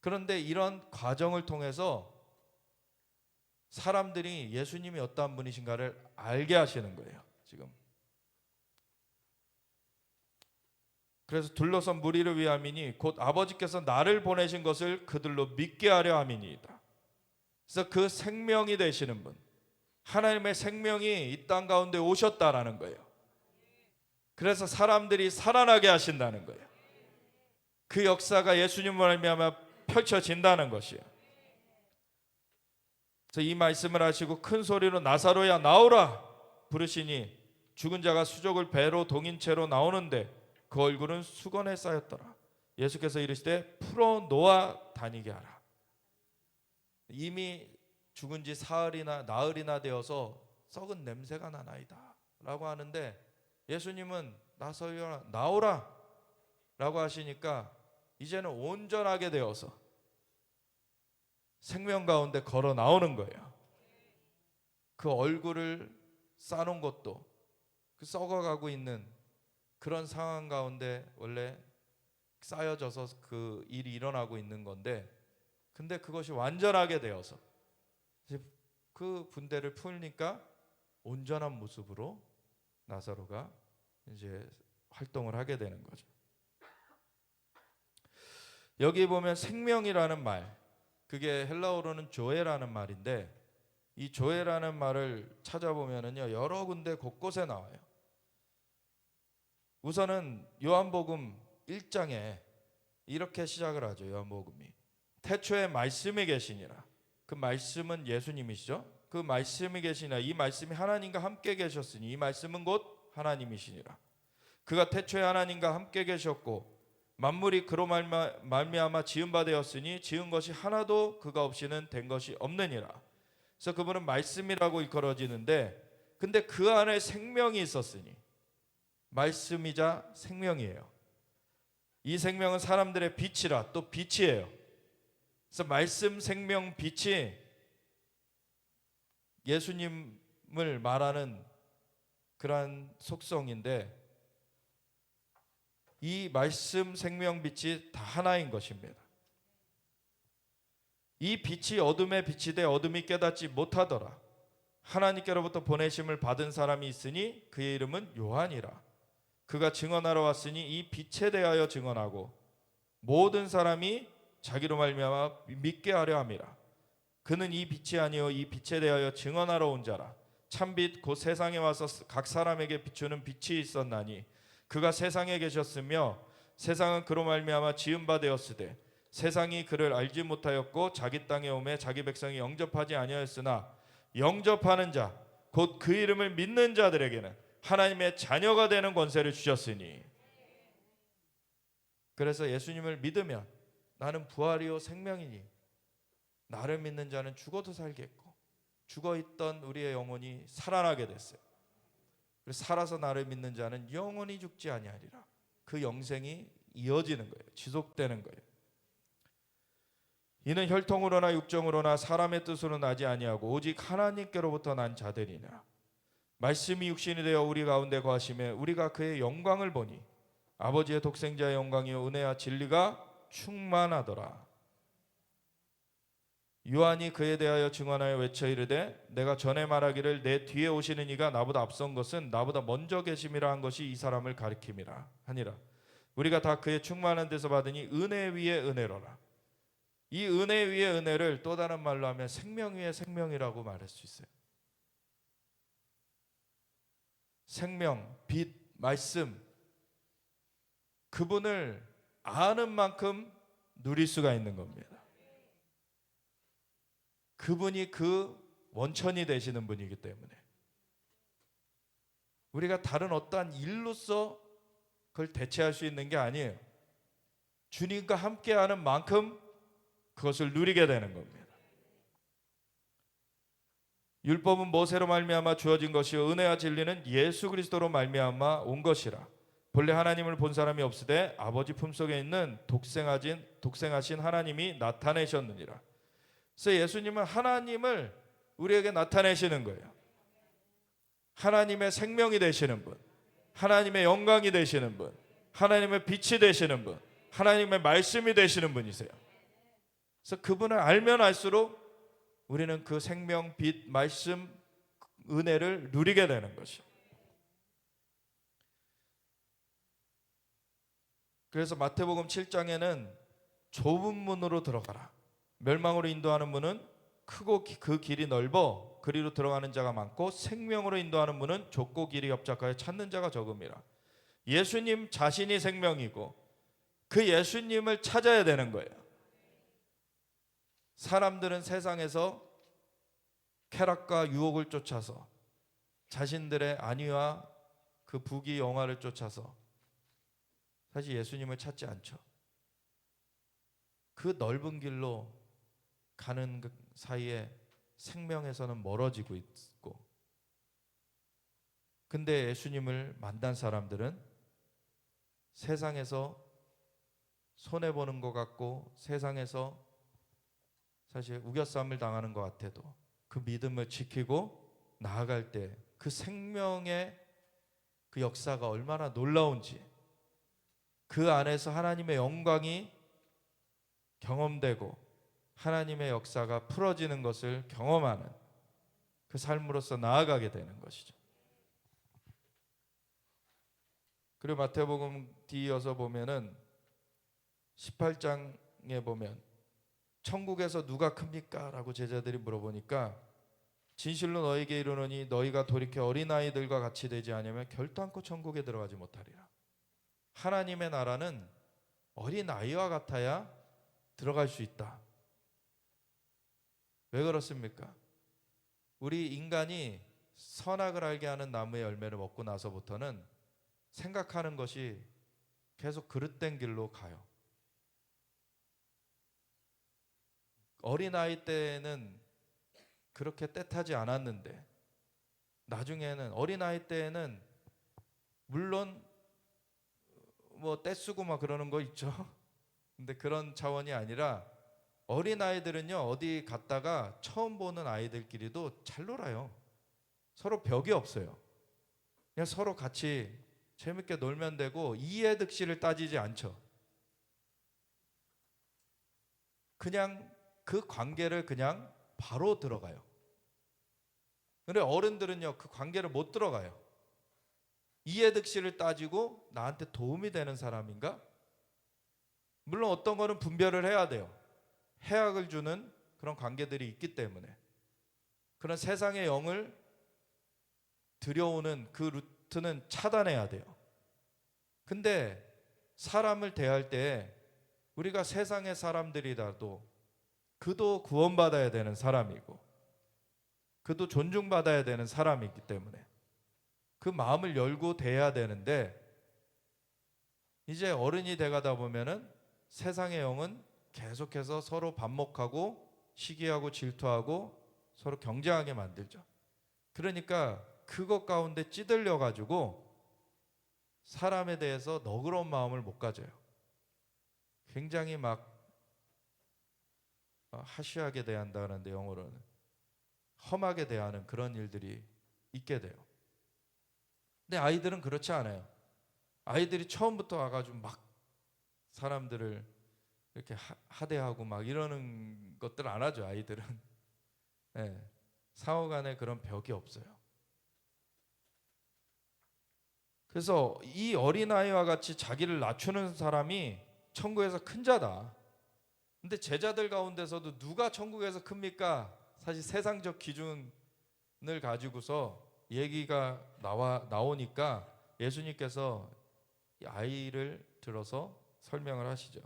그런데 이런 과정을 통해서 사람들이 예수님이 어떠한 분이신가를 알게 하시는 거예요. 지금. 그래서 둘러선 무리를 위함이니 곧 아버지께서 나를 보내신 것을 그들로 믿게 하려 함이니이다. 그래서 그 생명이 되시는 분, 하나님의 생명이 이 땅 가운데 오셨다라는 거예요. 그래서 사람들이 살아나게 하신다는 거예요. 그 역사가 예수님으로 말미암아 펼쳐진다는 것이에요. 그래서 이 말씀을 하시고 큰 소리로 나사로야 나오라 부르시니 죽은 자가 수족을 배로 동인 채로 나오는데 그 얼굴은 수건에 쌓였더라. 예수께서 이르시되 풀어 놓아 다니게 하라. 이미 죽은 지 사흘이나 나흘이나 되어서 썩은 냄새가 나나이다 라고 하는데, 예수님은 나사로야 나오라 라고 하시니까 이제는 온전하게 되어서 생명 가운데 걸어 나오는 거예요. 그 얼굴을 싸놓은 것도 그 썩어가고 있는 그런 상황 가운데 원래 쌓여져서 그 일이 일어나고 있는 건데, 근데 그것이 완전하게 되어서 그 분대를 풀니까 온전한 모습으로 나사로가 이제 활동을 하게 되는 거죠. 여기 보면 생명이라는 말, 그게 헬라어로는 조에라는 말인데, 이 조에라는 말을 찾아보면은요 여러 군데 곳곳에 나와요. 우선은 요한복음 1장에 이렇게 시작을 하죠. 요한복음이 태초에 말씀이 계시니라. 그 말씀은 예수님이시죠. 그 말씀이 계시니라. 이 말씀이 하나님과 함께 계셨으니 이 말씀은 곧 하나님이시니라. 그가 태초에 하나님과 함께 계셨고 만물이 그로 말미암아 지은 바 되었으니 지은 것이 하나도 그가 없이는 된 것이 없느니라. 그래서 그분은 말씀이라고 일컬어지는데, 근데 그 안에 생명이 있었으니 말씀이자 생명이에요. 이 생명은 사람들의 빛이라, 또 빛이에요. 그래서 말씀, 생명, 빛이 예수님을 말하는 그러한 속성인데, 이 말씀, 생명, 빛이 다 하나인 것입니다. 이 빛이 어둠의 빛이 돼 어둠이 깨닫지 못하더라. 하나님께로부터 보내심을 받은 사람이 있으니 그의 이름은 요한이라. 그가 증언하러 왔으니 이 빛에 대하여 증언하고 모든 사람이 자기로 말미암아 믿게 하려 함이라. 그는 이 빛이 아니요 이 빛에 대하여 증언하러 온 자라. 참빛 곧 세상에 와서 각 사람에게 비추는 빛이 있었나니 그가 세상에 계셨으며 세상은 그로 말미암아 지은 바 되었으되 세상이 그를 알지 못하였고 자기 땅에 오매 자기 백성이 영접하지 아니하였으나 영접하는 자 곧 그 이름을 믿는 자들에게는 하나님의 자녀가 되는 권세를 주셨으니. 그래서 예수님을 믿으면 나는 부활이요 생명이니 나를 믿는 자는 죽어도 살겠고 죽어있던 우리의 영혼이 살아나게 됐어요. 그래서 살아서 나를 믿는 자는 영원히 죽지 아니하리라. 그 영생이 이어지는 거예요. 지속되는 거예요. 이는 혈통으로나 육정으로나 사람의 뜻으로 나지 아니하고 오직 하나님께로부터 난 자들이니라. 말씀이 육신이 되어 우리 가운데 거하심에 우리가 그의 영광을 보니 아버지의 독생자의 영광이요 은혜와 진리가 충만하더라. 요한이 그에 대하여 증언하여 외쳐 이르되 내가 전에 말하기를 내 뒤에 오시는 이가 나보다 앞선 것은 나보다 먼저 계심이라 한 것이 이 사람을 가리킴이라 하니라. 우리가 다 그의 충만한 데서 받으니 은혜 위에 은혜로라. 이 은혜 위에 은혜를 또 다른 말로 하면 생명 위에 생명이라고 말할 수 있어요. 생명, 빛, 말씀, 그분을 아는 만큼 누릴 수가 있는 겁니다. 그분이 그 원천이 되시는 분이기 때문에 우리가 다른 어떠한 일로서 그걸 대체할 수 있는 게 아니에요. 주님과 함께하는 만큼 그것을 누리게 되는 겁니다. 율법은 모세로 말미암아 주어진 것이요 은혜와 진리는 예수 그리스도로 말미암아 온 것이라. 본래 하나님을 본 사람이 없으되 아버지 품속에 있는 독생하신 하나님이 나타내셨느니라. 그래서 예수님은 하나님을 우리에게 나타내시는 거예요. 하나님의 생명이 되시는 분, 하나님의 영광이 되시는 분, 하나님의 빛이 되시는 분, 하나님의 말씀이 되시는 분이세요. 그래서 그분을 알면 알수록 우리는 그 생명, 빛, 말씀, 은혜를 누리게 되는 것이요. 그래서 마태복음 7장에는 좁은 문으로 들어가라. 멸망으로 인도하는 문은 크고 그 길이 넓어 그리로 들어가는 자가 많고 생명으로 인도하는 문은 좁고 길이 협착하여 찾는 자가 적음이라. 예수님 자신이 생명이고 그 예수님을 찾아야 되는 거예요. 사람들은 세상에서 쾌락과 유혹을 쫓아서 자신들의 안위와 그 부귀 영화를 쫓아서 사실 예수님을 찾지 않죠. 그 넓은 길로 가는 그 사이에 생명에서는 멀어지고 있고, 근데 예수님을 만난 사람들은 세상에서 손해보는 것 같고 세상에서 사실 우겨쌈을 당하는 것 같아도 그 믿음을 지키고 나아갈 때 그 생명의 그 역사가 얼마나 놀라운지, 그 안에서 하나님의 영광이 경험되고 하나님의 역사가 풀어지는 것을 경험하는 그 삶으로서 나아가게 되는 것이죠. 그리고 마태복음 뒤이어서 보면은 18장에 보면 천국에서 누가 큽니까? 라고 제자들이 물어보니까 진실로 너희에게 이르노니 너희가 돌이켜 어린아이들과 같이 되지 않으면 결단코 천국에 들어가지 못하리라. 하나님의 나라는 어린아이와 같아야 들어갈 수 있다. 왜 그렇습니까? 우리 인간이 선악을 알게 하는 나무의 열매를 먹고 나서부터는 생각하는 것이 계속 그릇된 길로 가요. 어린아이 때는 그렇게 떼타지 않았는데 나중에는 어린아이 때에는 물론 뭐 떼쓰고 막 그러는 거 있죠. 근데 그런 차원이 아니라 어린아이들은요, 어디 갔다가 처음 보는 아이들끼리도 잘 놀아요. 서로 벽이 없어요. 그냥 서로 같이 재밌게 놀면 되고 이해득실을 따지지 않죠. 그냥 그 관계를 그냥 바로 들어가요. 근데 어른들은요, 그 관계를 못 들어가요. 이해득실을 따지고 나한테 도움이 되는 사람인가? 물론 어떤 거는 분별을 해야 돼요. 해악을 주는 그런 관계들이 있기 때문에 그런 세상의 영을 들여오는 그 루트는 차단해야 돼요. 근데 사람을 대할 때 우리가 세상의 사람들이라도 그도 구원받아야 되는 사람이고 그도 존중받아야 되는 사람이기 때문에 그 마음을 열고 대해야 되는데, 이제 어른이 돼가다 보면은 세상의 영은 계속해서 서로 반목하고 시기하고 질투하고 서로 경쟁하게 만들죠. 그러니까 그것 가운데 찌들려 가지고 사람에 대해서 너그러운 마음을 못 가져요. 굉장히 막 하시하게 대한다는데 영어로는 험하게 대하는 그런 일들이 있게 돼요. 근데 아이들은 그렇지 않아요. 아이들이 처음부터 와가지고 막 사람들을 이렇게 하대하고 막 이러는 것들 안 하죠. 아이들은. 네, 상호 간에 그런 벽이 없어요. 그래서 이 어린아이와 같이 자기를 낮추는 사람이 천국에서 큰 자다. 근데 제자들 가운데서도 누가 천국에서 큽니까? 사실 세상적 기준을 가지고서 얘기가 나오니까 예수님께서 이 아이를 들어서 설명을 하시죠.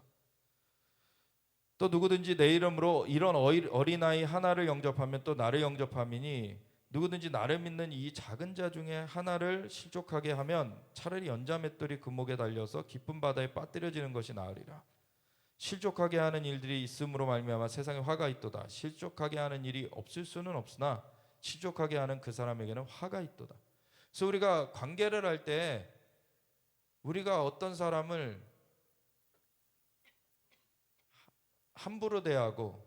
또 누구든지 내 이름으로 이런 어린아이 하나를 영접하면 또 나를 영접함이니 누구든지 나를 믿는 이 작은 자 중에 하나를 실족하게 하면 차라리 연자맷돌이 그 목에 달려서 깊은 바다에 빠뜨려지는 것이 나으리라. 실족하게 하는 일들이 있음으로 말미암아 세상에 화가 있도다. 실족하게 하는 일이 없을 수는 없으나 실족하게 하는 그 사람에게는 화가 있도다. 그래서 우리가 관계를 할 때 우리가 어떤 사람을 함부로 대하고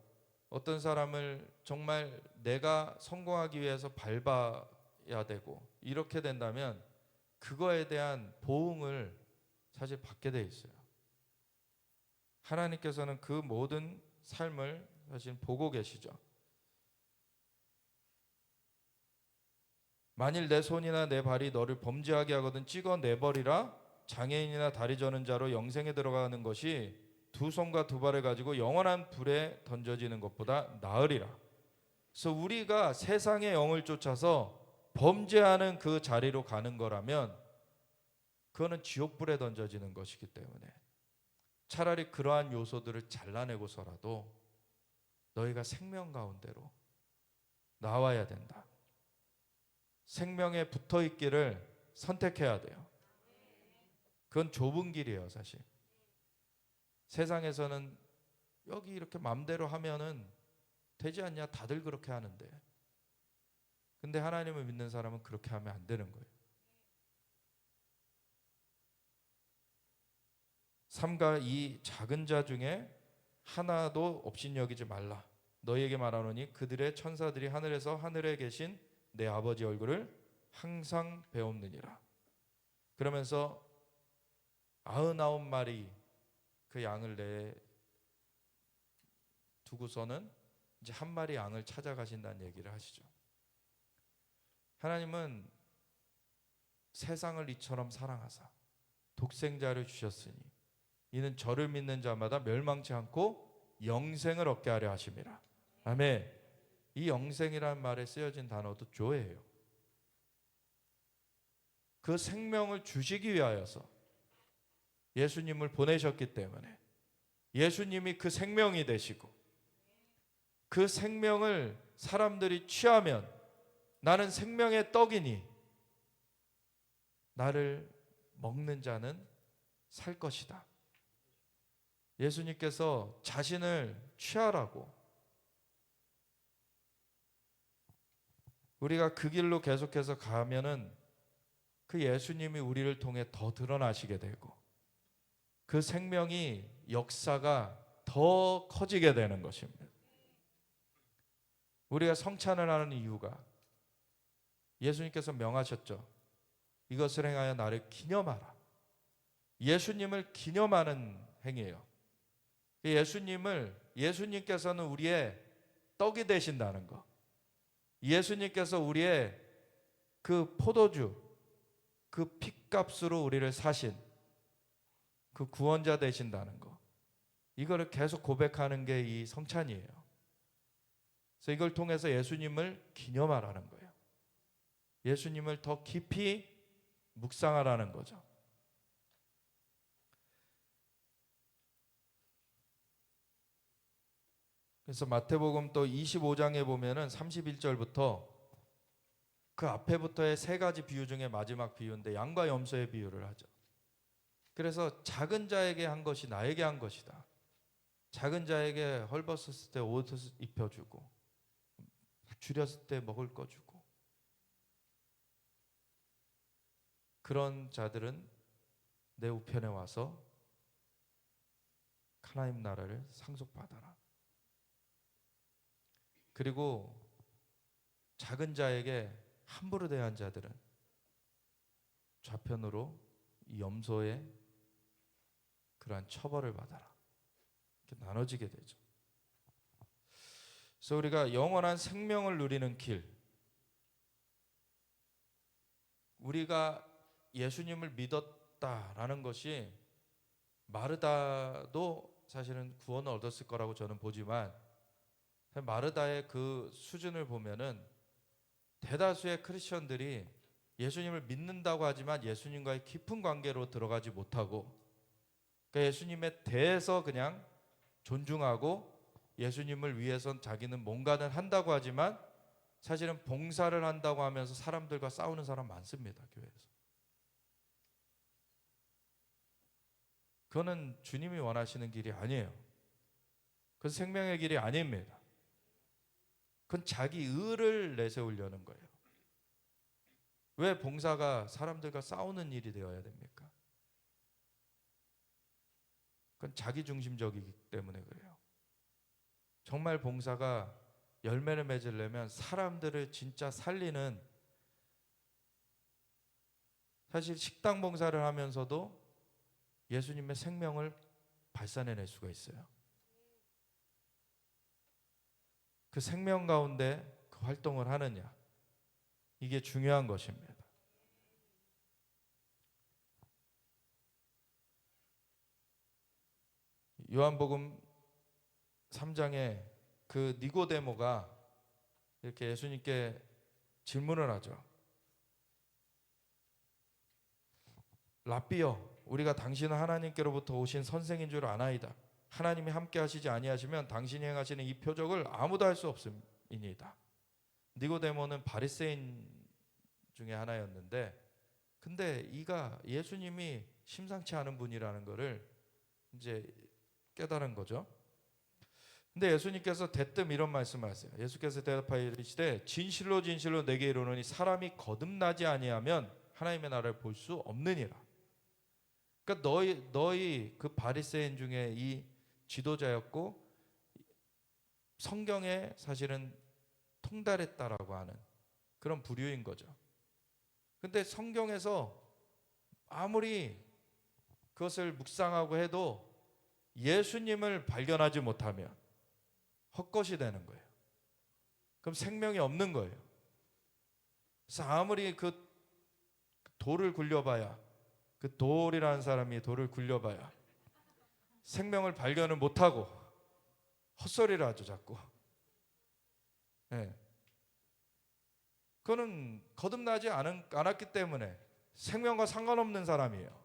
어떤 사람을 정말 내가 성공하기 위해서 밟아야 되고 이렇게 된다면 그거에 대한 보응을 사실 받게 돼 있어요. 하나님께서는 그 모든 삶을 사실 보고 계시죠. 만일 내 손이나 내 발이 너를 범죄하게 하거든 찍어 내버리라. 장애인이나 다리 저는 자로 영생에 들어가는 것이 두 손과 두 발을 가지고 영원한 불에 던져지는 것보다 나으리라. 그래서 우리가 세상의 영을 쫓아서 범죄하는 그 자리로 가는 거라면 그거는 지옥불에 던져지는 것이기 때문에 차라리 그러한 요소들을 잘라내고서라도 너희가 생명 가운데로 나와야 된다. 생명에 붙어 있기를 선택해야 돼요. 그건 좁은 길이에요, 사실. 세상에서는 여기 이렇게 맘대로 하면은 되지 않냐? 다들 그렇게 하는데. 근데 하나님을 믿는 사람은 그렇게 하면 안 되는 거예요. 삼가 이 작은 자 중에 하나도 업신여기지 말라. 너희에게 말하노니 그들의 천사들이 하늘에서 하늘에 계신 내 아버지 얼굴을 항상 배옵느니라. 그러면서 99마리 그 양을 내 두고서는 이제 한 마리 양을 찾아가신다는 얘기를 하시죠. 하나님은 세상을 이처럼 사랑하사 독생자를 주셨으니 이는 저를 믿는 자마다 멸망치 않고 영생을 얻게 하려 하심이라. 아멘. 이 영생이라는 말에 쓰여진 단어도 조예요. 그 생명을 주시기 위하여서 예수님을 보내셨기 때문에 예수님이 그 생명이 되시고 그 생명을 사람들이 취하면 나는 생명의 떡이니 나를 먹는 자는 살 것이다. 예수님께서 자신을 취하라고 우리가 그 길로 계속해서 가면은 그 예수님이 우리를 통해 더 드러나시게 되고 그 생명이 역사가 더 커지게 되는 것입니다. 우리가 성찬을 하는 이유가 예수님께서 명하셨죠. 이것을 행하여 나를 기념하라. 예수님을 기념하는 행위예요. 예수님께서는 우리의 떡이 되신다는 것. 예수님께서 우리의 그 포도주, 그 핏값으로 우리를 사신 그 구원자 되신다는 것. 이거를 계속 고백하는 게 이 성찬이에요. 그래서 이걸 통해서 예수님을 기념하라는 거예요. 예수님을 더 깊이 묵상하라는 거죠. 그래서 마태복음 또 25장에 보면은 31절부터 그 앞에부터의 세 가지 비유 중에 마지막 비유인데 양과 염소의 비유를 하죠. 그래서 작은 자에게 한 것이 나에게 한 것이다. 작은 자에게 헐벗었을 때 옷을 입혀주고 줄였을 때 먹을 거 주고 그런 자들은 내 우편에 와서 하나님 나라를 상속받아라. 그리고 작은 자에게 함부로 대한 자들은 좌편으로 이 염소의 그러한 처벌을 받아라. 이렇게 나눠지게 되죠. 그래서 우리가 영원한 생명을 누리는 길, 우리가 예수님을 믿었다라는 것이 마르다도 사실은 구원을 얻었을 거라고 저는 보지만 마르다의 그 수준을 보면은 대다수의 크리스천들이 예수님을 믿는다고 하지만 예수님과의 깊은 관계로 들어가지 못하고 그러니까 예수님에 대해서 그냥 존중하고 예수님을 위해선 자기는 뭔가는 한다고 하지만 사실은 봉사를 한다고 하면서 사람들과 싸우는 사람 많습니다. 교회에서. 그거는 주님이 원하시는 길이 아니에요. 그건 생명의 길이 아닙니다. 그건 자기 의를 내세우려는 거예요. 왜 봉사가 사람들과 싸우는 일이 되어야 됩니까? 그건 자기 중심적이기 때문에 그래요. 정말 봉사가 열매를 맺으려면 사람들을 진짜 살리는, 사실 식당 봉사를 하면서도 예수님의 생명을 발산해낼 수가 있어요. 그 생명 가운데 그 활동을 하느냐, 이게 중요한 것입니다. 요한복음 3장에 그 니고데모가 이렇게 예수님께 질문을 하죠. 랍비여, 우리가 당신은 하나님께로부터 오신 선생인 줄 아나이다. 하나님이 함께 하시지 아니하시면 당신이 행하시는 이 표적을 아무도 할 수 없음이니이다. 니고데모는 바리새인 중에 하나였는데, 근데 이가 예수님이 심상치 않은 분이라는 것을 이제 깨달은 거죠. 근데 예수님께서 대뜸 이런 말씀하세요. 예수께서 대답하여 이르시되 진실로 진실로 내게 이르노니 사람이 거듭나지 아니하면 하나님의 나라를 볼 수 없느니라. 그러니까 너희 그 바리새인 중에 이 지도자였고 성경에 사실은 통달했다라고 하는 그런 부류인 거죠. 근데 성경에서 아무리 그것을 묵상하고 해도 예수님을 발견하지 못하면 헛것이 되는 거예요. 그럼 생명이 없는 거예요. 그래서 아무리 그 돌을 굴려봐야, 그 돌이라는 사람이 돌을 굴려봐야 생명을 발견을 못하고 헛소리를 하죠, 자꾸. 네. 그거는 거듭나지 않았기 때문에 생명과 상관없는 사람이에요.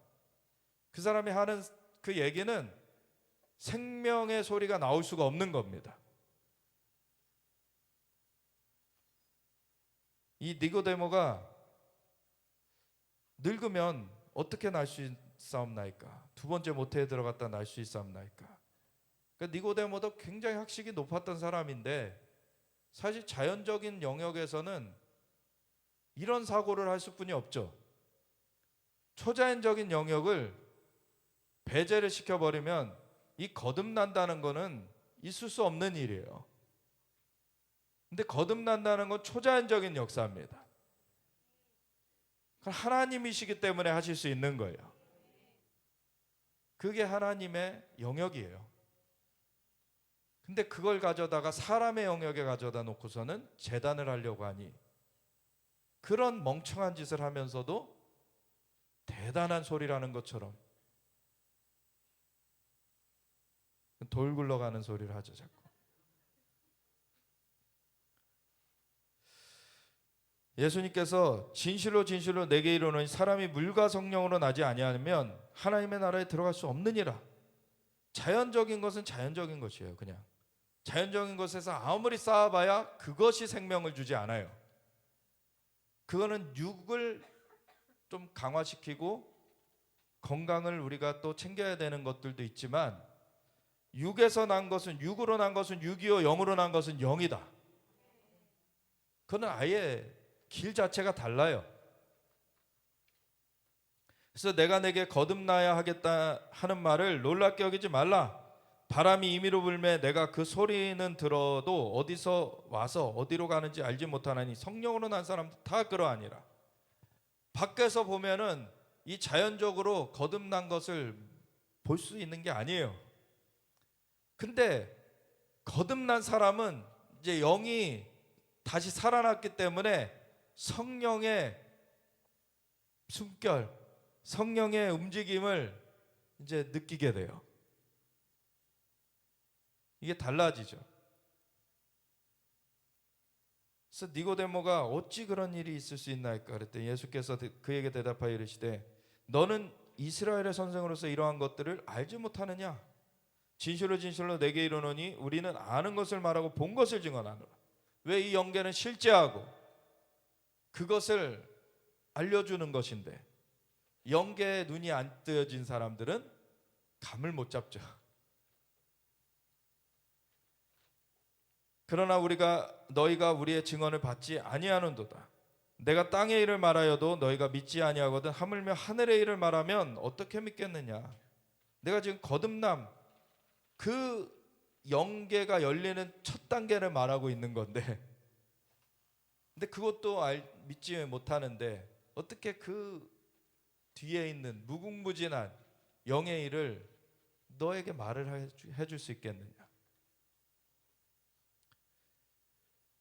그 사람이 하는 그 얘기는 생명의 소리가 나올 수가 없는 겁니다. 이 니고데모가 늙으면 어떻게 날 수 있사옵나이까? 두 번째 모태에 들어갔다 날 수 있사옵나이까? 그러니까 니고데모도 굉장히 학식이 높았던 사람인데 사실 자연적인 영역에서는 이런 사고를 할 수뿐이 없죠. 초자연적인 영역을 배제를 시켜버리면 이 거듭난다는 거는 있을 수 없는 일이에요. 근데 거듭난다는 건 초자연적인 역사입니다. 하나님이시기 때문에 하실 수 있는 거예요. 그게 하나님의 영역이에요. 근데 그걸 가져다가 사람의 영역에 가져다 놓고서는 재단을 하려고 하니 그런 멍청한 짓을 하면서도 대단한 소리라는 것처럼 돌 굴러가는 소리를 하죠, 자꾸. 예수님께서 진실로 진실로 내게 이르노니 사람이 물과 성령으로 나지 아니하면 하나님의 나라에 들어갈 수 없느니라. 자연적인 것은 자연적인 것이에요. 그냥 자연적인 것에서 아무리 쌓아봐야 그것이 생명을 주지 않아요. 그거는 육을 좀 강화시키고 건강을 우리가 또 챙겨야 되는 것들도 있지만 육에서 난 것은, 육으로 난 것은 육이요 영으로 난 것은 영이다. 그거는 아예 길 자체가 달라요. 그래서 내가 내게 거듭나야 하겠다 하는 말을 놀랍게 여기지 말라. 바람이 임의로 불매 내가 그 소리는 들어도 어디서 와서 어디로 가는지 알지 못하나니 성령으로 난 사람도 다 그러하니라. 밖에서 보면은 이 자연적으로 거듭난 것을 볼 수 있는 게 아니에요. 근데 거듭난 사람은 이제 영이 다시 살아났기 때문에 성령의 숨결, 성령의 움직임을 이제 느끼게 돼요. 이게 달라지죠. 그래서 니고데모가 어찌 그런 일이 있을 수 있나이까 그랬더니 예수께서 그에게 대답하여 이르시되 너는 이스라엘의 선생으로서 이러한 것들을 알지 못하느냐? 진실로 진실로 내게 이르노니 우리는 아는 것을 말하고 본 것을 증언하노라. 왜 이 영계는 실제하고 그것을 알려주는 것인데 영계에 눈이 안 뜨여진 사람들은 감을 못 잡죠. 그러나 너희가 우리의 증언을 받지 아니하는도다. 내가 땅의 일을 말하여도 너희가 믿지 아니하거든 하물며 하늘의 일을 말하면 어떻게 믿겠느냐. 내가 지금 거듭남 그 영계가 열리는 첫 단계를 말하고 있는 건데 근데 그것도 믿지 못하는데 어떻게 그 뒤에 있는 무궁무진한 영의 일을 너에게 말을 해줄 수 있겠느냐.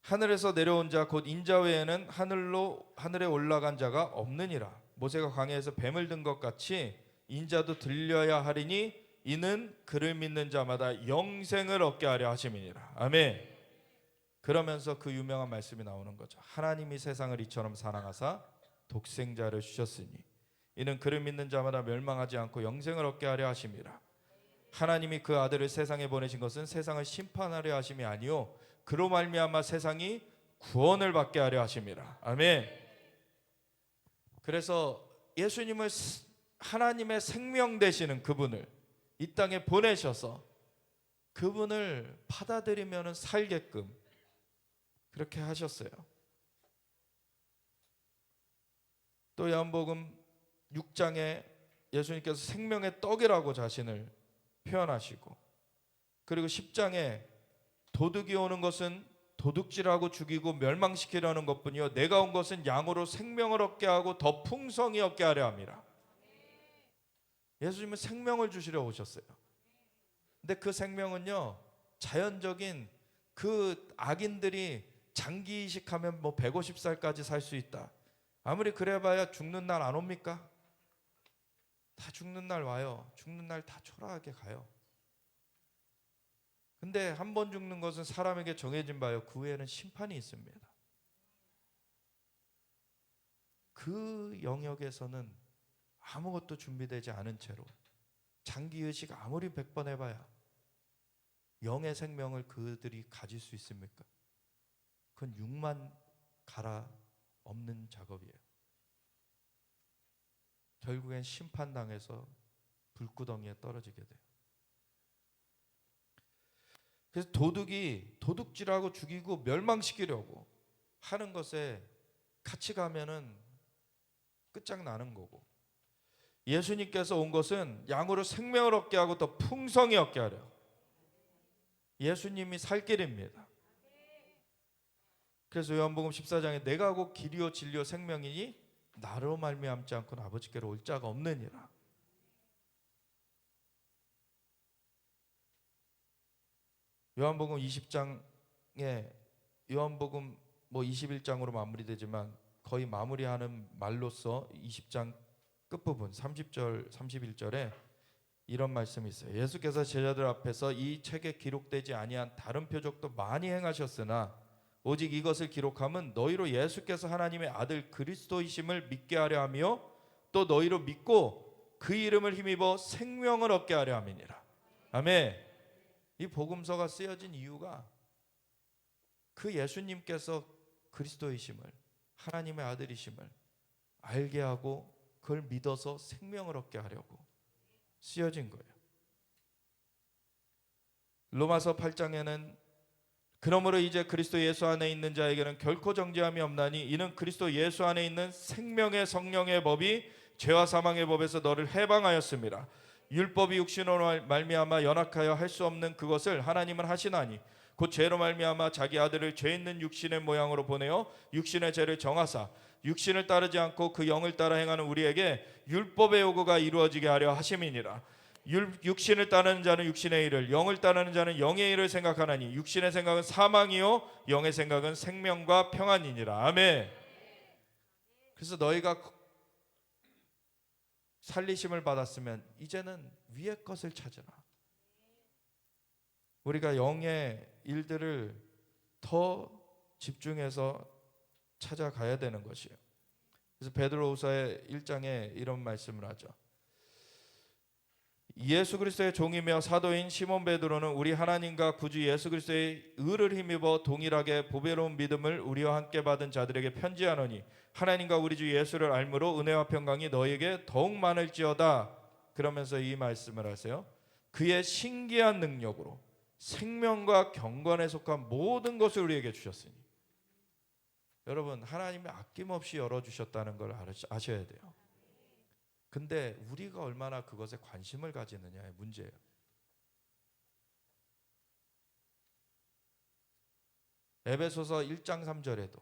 하늘에서 내려온 자 곧 인자 외에는 하늘에 올라간 자가 없느니라. 모세가 광야에서 뱀을 든 것 같이 인자도 들려야 하리니 이는 그를 믿는 자마다 영생을 얻게 하려 하심이니라. 아멘. 그러면서 그 유명한 말씀이 나오는 거죠. 하나님이 세상을 이처럼 사랑하사 독생자를 주셨으니 이는 그를 믿는 자마다 멸망하지 않고 영생을 얻게 하려 하심이라. 하나님이 그 아들을 세상에 보내신 것은 세상을 심판하려 하심이 아니요 그로 말미암아 세상이 구원을 받게 하려 하심이라. 아멘. 그래서 예수님을 하나님의 생명 되시는 그분을 이 땅에 보내셔서 그분을 받아들이면 살게끔 그렇게 하셨어요. 또 요한복음 6장에 예수님께서 생명의 떡이라고 자신을 표현하시고, 그리고 10장에 도둑이 오는 것은 도둑질하고 죽이고 멸망시키려는 것뿐이요 내가 온 것은 양으로 생명을 얻게 하고 더 풍성히 얻게 하려 함이라. 예수님은 생명을 주시려 오셨어요. 근데 그 생명은요 자연적인 그 악인들이 장기 이식하면 뭐 150살까지 살 수 있다, 아무리 그래봐야 죽는 날 안 옵니까? 다 죽는 날 와요. 죽는 날 다 초라하게 가요. 근데 한 번 죽는 것은 사람에게 정해진 바요 그 후에는 심판이 있습니다. 그 영역에서는 아무것도 준비되지 않은 채로 장기의식 아무리 100번 해봐야 영의 생명을 그들이 가질 수 있습니까? 그건 육만 갈아 없는 작업이에요. 결국엔 심판당해서 불구덩이에 떨어지게 돼요. 그래서 도둑이 도둑질하고 죽이고 멸망시키려고 하는 것에 같이 가면은 끝장나는 거고, 예수님께서 온 것은 양으로 생명을 얻게 하고 더 풍성히 얻게 하려. 예수님이 살 길입니다. 그래서 요한복음 14장에 내가 곧 길이요 진리요 생명이니 나로 말미암지 않고는 아버지께로 올 자가 없느니라. 요한복음 20장에 요한복음 21장으로 마무리되지만 거의 마무리하는 말로서 20장 끝부분 30절 31절에 이런 말씀이 있어요. 예수께서 제자들 앞에서 이 책에 기록되지 아니한 다른 표적도 많이 행하셨으나 오직 이것을 기록함은 너희로 예수께서 하나님의 아들 그리스도이심을 믿게 하려 하며 또 너희로 믿고 그 이름을 힘입어 생명을 얻게 하려 함이니라. 아멘. 이 복음서가 쓰여진 이유가 그 예수님께서 그리스도이심을, 하나님의 아들이심을 알게 하고 그걸 믿어서 생명을 얻게 하려고 쓰여진 거예요. 로마서 8장에는 그러므로 이제 그리스도 예수 안에 있는 자에게는 결코 정죄함이 없나니 이는 그리스도 예수 안에 있는 생명의 성령의 법이 죄와 사망의 법에서 너를 해방하였습니다. 율법이 육신으로 말미암아 연약하여 할 수 없는 그것을 하나님은 하시나니 곧 죄로 말미암아 자기 아들을 죄 있는 육신의 모양으로 보내어 육신의 죄를 정하사 육신을 따르지 않고 그 영을 따라 행하는 우리에게 율법의 요구가 이루어지게 하려 하심이니라. 육신을 따르는 자는 육신의 일을, 영을 따르는 자는 영의 일을 생각하나니 육신의 생각은 사망이요 영의 생각은 생명과 평안이니라. 아멘. 그래서 너희가 살리심을 받았으면 이제는 위의 것을 찾으라. 우리가 영의 일들을 더 집중해서 찾아가야 되는 것이에요. 그래서 베드로후서의 1장에 이런 말씀을 하죠. 예수 그리스도의 종이며 사도인 시몬 베드로는 우리 하나님과 구주 예수 그리스도의 의를 힘입어 동일하게 보배로운 믿음을 우리와 함께 받은 자들에게 편지하노니 하나님과 우리 주 예수를 알므로 은혜와 평강이 너에게 더욱 많을지어다. 그러면서 이 말씀을 하세요. 그의 신기한 능력으로 생명과 경건에 속한 모든 것을 우리에게 주셨으니. 여러분, 하나님이 아낌없이 열어주셨다는 걸 아셔야 돼요. 근데 우리가 얼마나 그것에 관심을 가지느냐의 문제예요. 에베소서 1장 3절에도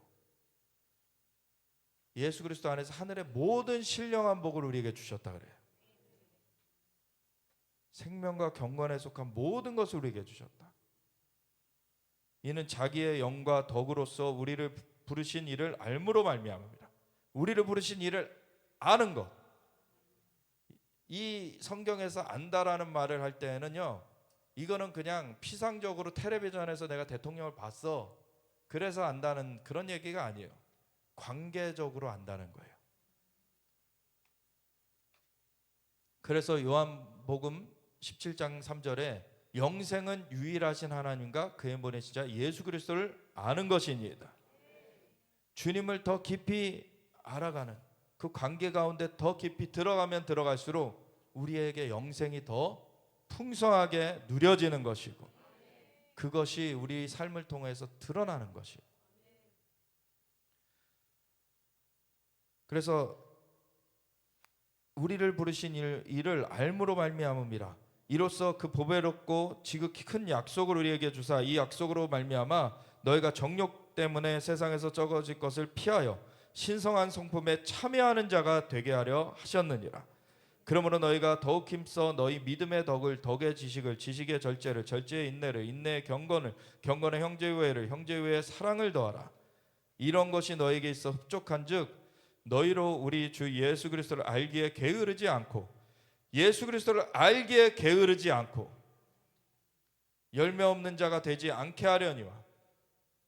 예수 그리스도 안에서 하늘의 모든 신령한 복을 우리에게 주셨다 그래요. 생명과 경건에 속한 모든 것을 우리에게 주셨다. 이는 자기의 영과 덕으로서 우리를 부르신 이를 알므로 말미암습니다. 우리를 부르신 이를 아는 것. 이 성경에서 안다라는 말을 할 때는요, 이거는 그냥 피상적으로 텔레비전에서 내가 대통령을 봤어, 그래서 안다는 그런 얘기가 아니에요. 관계적으로 안다는 거예요. 그래서 요한복음 17장 3절에 영생은 유일하신 하나님과 그의 보내신 자 예수 그리스도를 아는 것이니이다. 주님을 더 깊이 알아가는 그 관계 가운데 더 깊이 들어가면 들어갈수록 우리에게 영생이 더 풍성하게 누려지는 것이고, 그것이 우리 삶을 통해서 드러나는 것이에요. 그래서 우리를 부르신 이를 알므로 말미암음이라. 이로써 그 보배롭고 지극히 큰 약속을 우리에게 주사 이 약속으로 말미암아 너희가 정욕 때문에 세상에서 적어질 것을 피하여 신성한 성품에 참여하는 자가 되게 하려 하셨느니라. 그러므로 너희가 더욱 힘써 너희 믿음의 덕을, 덕의 지식을, 지식의 절제를, 절제의 인내를, 인내의 경건을, 경건의 형제우애를, 형제우애의 사랑을 더하라. 이런 것이 너에게 있어 흡족한즉 너희로 우리 주 예수 그리스도를 알기에 게으르지 않고, 예수 그리스도를 알기에 게으르지 않고 열매 없는 자가 되지 않게 하려니와,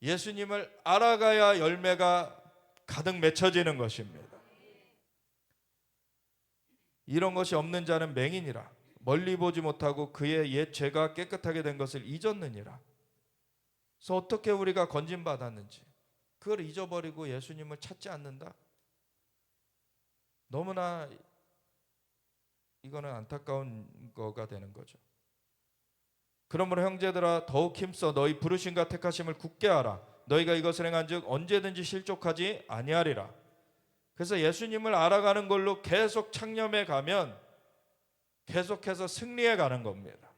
예수님을 알아가야 열매가 가득 맺혀지는 것입니다. 이런 것이 없는 자는 맹인이라. 멀리 보지 못하고 그의 옛 죄가 깨끗하게 된 것을 잊었느니라. 그래서 어떻게 우리가 건진받았는지 그걸 잊어버리고 예수님을 찾지 않는다? 너무나 이거는 안타까운 거가 되는 거죠. 그러므로 형제들아 더욱 힘써 너희 부르심과 택하심을 굳게 하라. 너희가 이것을 행한즉 언제든지 실족하지 아니하리라. 그래서 예수님을 알아가는 걸로 계속 창념해 가면 계속해서 승리해 가는 겁니다.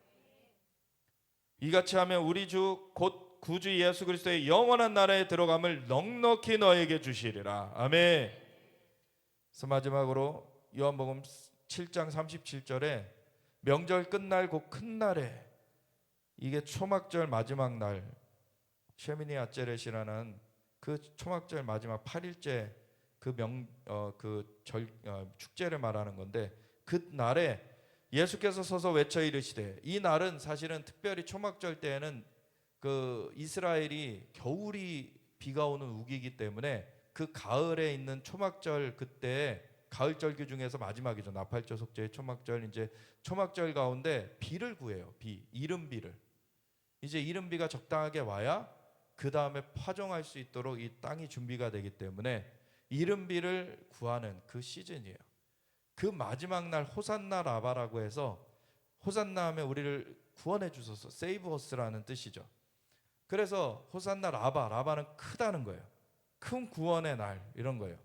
이같이 하면 우리 주 곧 구주 예수 그리스도의 영원한 나라에 들어감을 넉넉히 너에게 주시리라. 아멘. 그래서 마지막으로 요한복음 7장 37절에 명절 끝날 곧 큰 날에, 이게 초막절 마지막 날, 쉐미니 아제렛이라는 그 초막절 마지막 8일째 축제를 말하는 건데, 그 날에 예수께서 서서 외쳐 이르시되, 이 날은 사실은 특별히 초막절 때에는 그 이스라엘이 겨울이 비가 오는 우기이기 때문에 그 가을에 있는 초막절, 그때 가을 절기 중에서 마지막이죠. 나팔절 속죄의 초막절. 이제 초막절 가운데 비를 구해요. 이른비를. 이제 이른비가 적당하게 와야 그 다음에 파종할 수 있도록 이 땅이 준비가 되기 때문에 이른비를 구하는 그 시즌이에요. 그 마지막 날 호산나 라바라고 해서, 호산나 하면 우리를 구원해 주소서, Save us라는 뜻이죠. 그래서 호산나 라바는 크다는 거예요. 큰 구원의 날, 이런 거예요.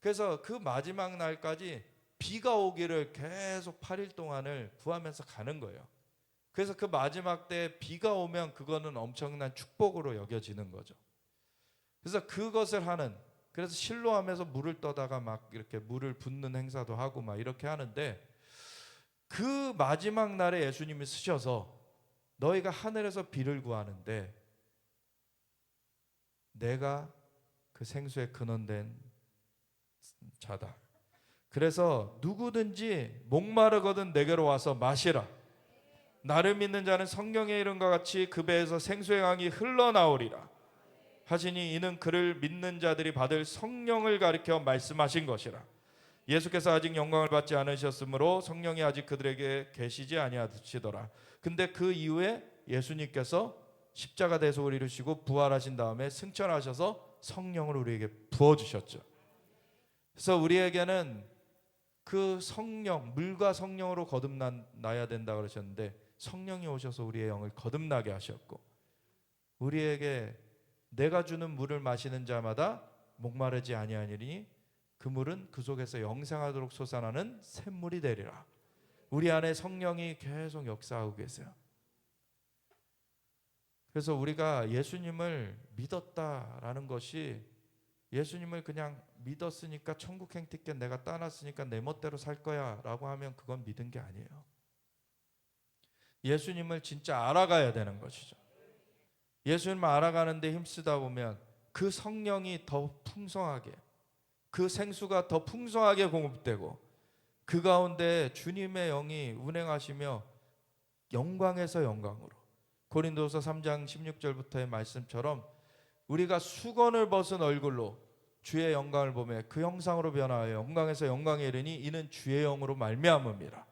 그래서 그 마지막 날까지 비가 오기를 계속 8일 동안을 구하면서 가는 거예요. 그래서 그 마지막 때 비가 오면 그거는 엄청난 축복으로 여겨지는 거죠. 그래서 그것을 하는, 그래서 실로암에서 물을 떠다가 막 이렇게 물을 붓는 행사도 하고 막 이렇게 하는데, 그 마지막 날에 예수님이 쓰셔서 너희가 하늘에서 비를 구하는데 내가 그 생수의 근원된 자다. 그래서 누구든지 목마르거든 내게로 와서 마시라. 나를 믿는 자는 성경의 이름과 같이 그 배에서 생수의 강이 흘러나오리라 하시니, 이는 그를 믿는 자들이 받을 성령을 가리켜 말씀하신 것이라. 예수께서 아직 영광을 받지 않으셨으므로 성령이 아직 그들에게 계시지 아니하시더라. 근데 그 이후에 예수님께서 십자가 대속을 이루시고 부활하신 다음에 승천하셔서 성령을 우리에게 부어주셨죠. 그래서 우리에게는 그 성령, 물과 성령으로 거듭나야 된다 그러셨는데, 성령이 오셔서 우리의 영을 거듭나게 하셨고, 우리에게 내가 주는 물을 마시는 자마다 목마르지 아니하니니 그 물은 그 속에서 영생하도록 솟아나는 샘물이 되리라. 우리 안에 성령이 계속 역사하고 계세요. 그래서 우리가 예수님을 믿었다라는 것이, 예수님을 그냥 믿었으니까 천국 행티켓 내가 따놨으니까 내 멋대로 살 거야 라고 하면 그건 믿은 게 아니에요. 예수님을 진짜 알아가야 되는 것이죠. 예수님을 알아가는데 힘쓰다 보면 그 성령이 더 풍성하게, 그 생수가 더 풍성하게 공급되고 그 가운데 주님의 영이 운행하시며 영광에서 영광으로, 고린도서 3장 16절부터의 말씀처럼 우리가 수건을 벗은 얼굴로 주의 영광을 보며 그 형상으로 변화하여 영광에서 영광에 이르니 이는 주의 영으로 말미암음이라.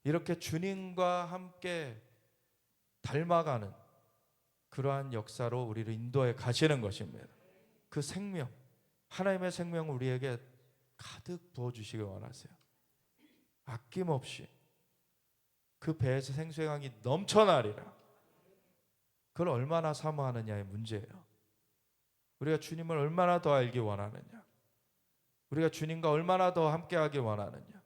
이렇게 주님과 함께 닮아가는 그러한 역사로 우리를 인도해 가시는 것입니다. 그 생명, 하나님의 생명을 우리에게 가득 부어주시길 원하세요. 아낌없이 그 배에서 생수의 강이 넘쳐나리라. 그걸 얼마나 사모하느냐의 문제예요. 우리가 주님을 얼마나 더 알기 원하느냐, 우리가 주님과 얼마나 더 함께하기 원하느냐.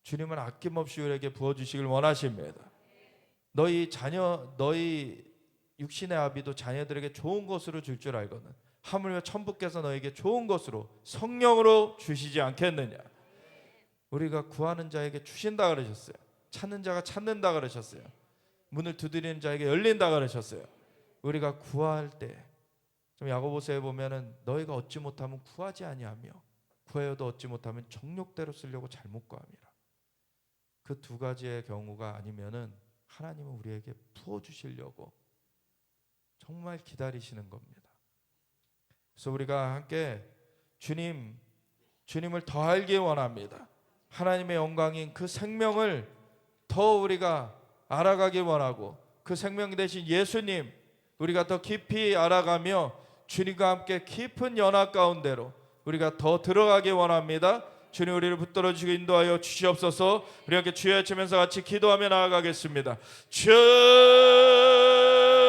주님은 아낌없이 우리에게 부어주시길 원하십니다. 너희 육신의 아비도 자녀들에게 좋은 것으로 줄 줄 알거든 하물며 천부께서 너에게 좋은 것으로 성령으로 주시지 않겠느냐. 우리가 구하는 자에게 주신다 그러셨어요. 찾는 자가 찾는다 그러셨어요. 문을 두드리는 자에게 열린다 그러셨어요. 우리가 구할 때, 좀 야고보서에 보면은 너희가 얻지 못하면 구하지 아니하며 구하여도 얻지 못하면 정욕대로 쓰려고 잘못 구함이라. 그 두 가지의 경우가 아니면은 하나님은 우리에게 부어주시려고 정말 기다리시는 겁니다. 그래서 우리가 함께 주님을 더 알기 원합니다. 하나님의 영광인 그 생명을 더 우리가 알아가기 원하고 그 생명 대신 예수님 우리가 더 깊이 알아가며 주님과 함께 깊은 연합 가운데로 우리가 더 들어가기 원합니다. 주님 우리를 붙들어 주시고 인도하여 주시옵소서. 우리 함께 주여 외치면서 같이 기도하며 나아가겠습니다. 주여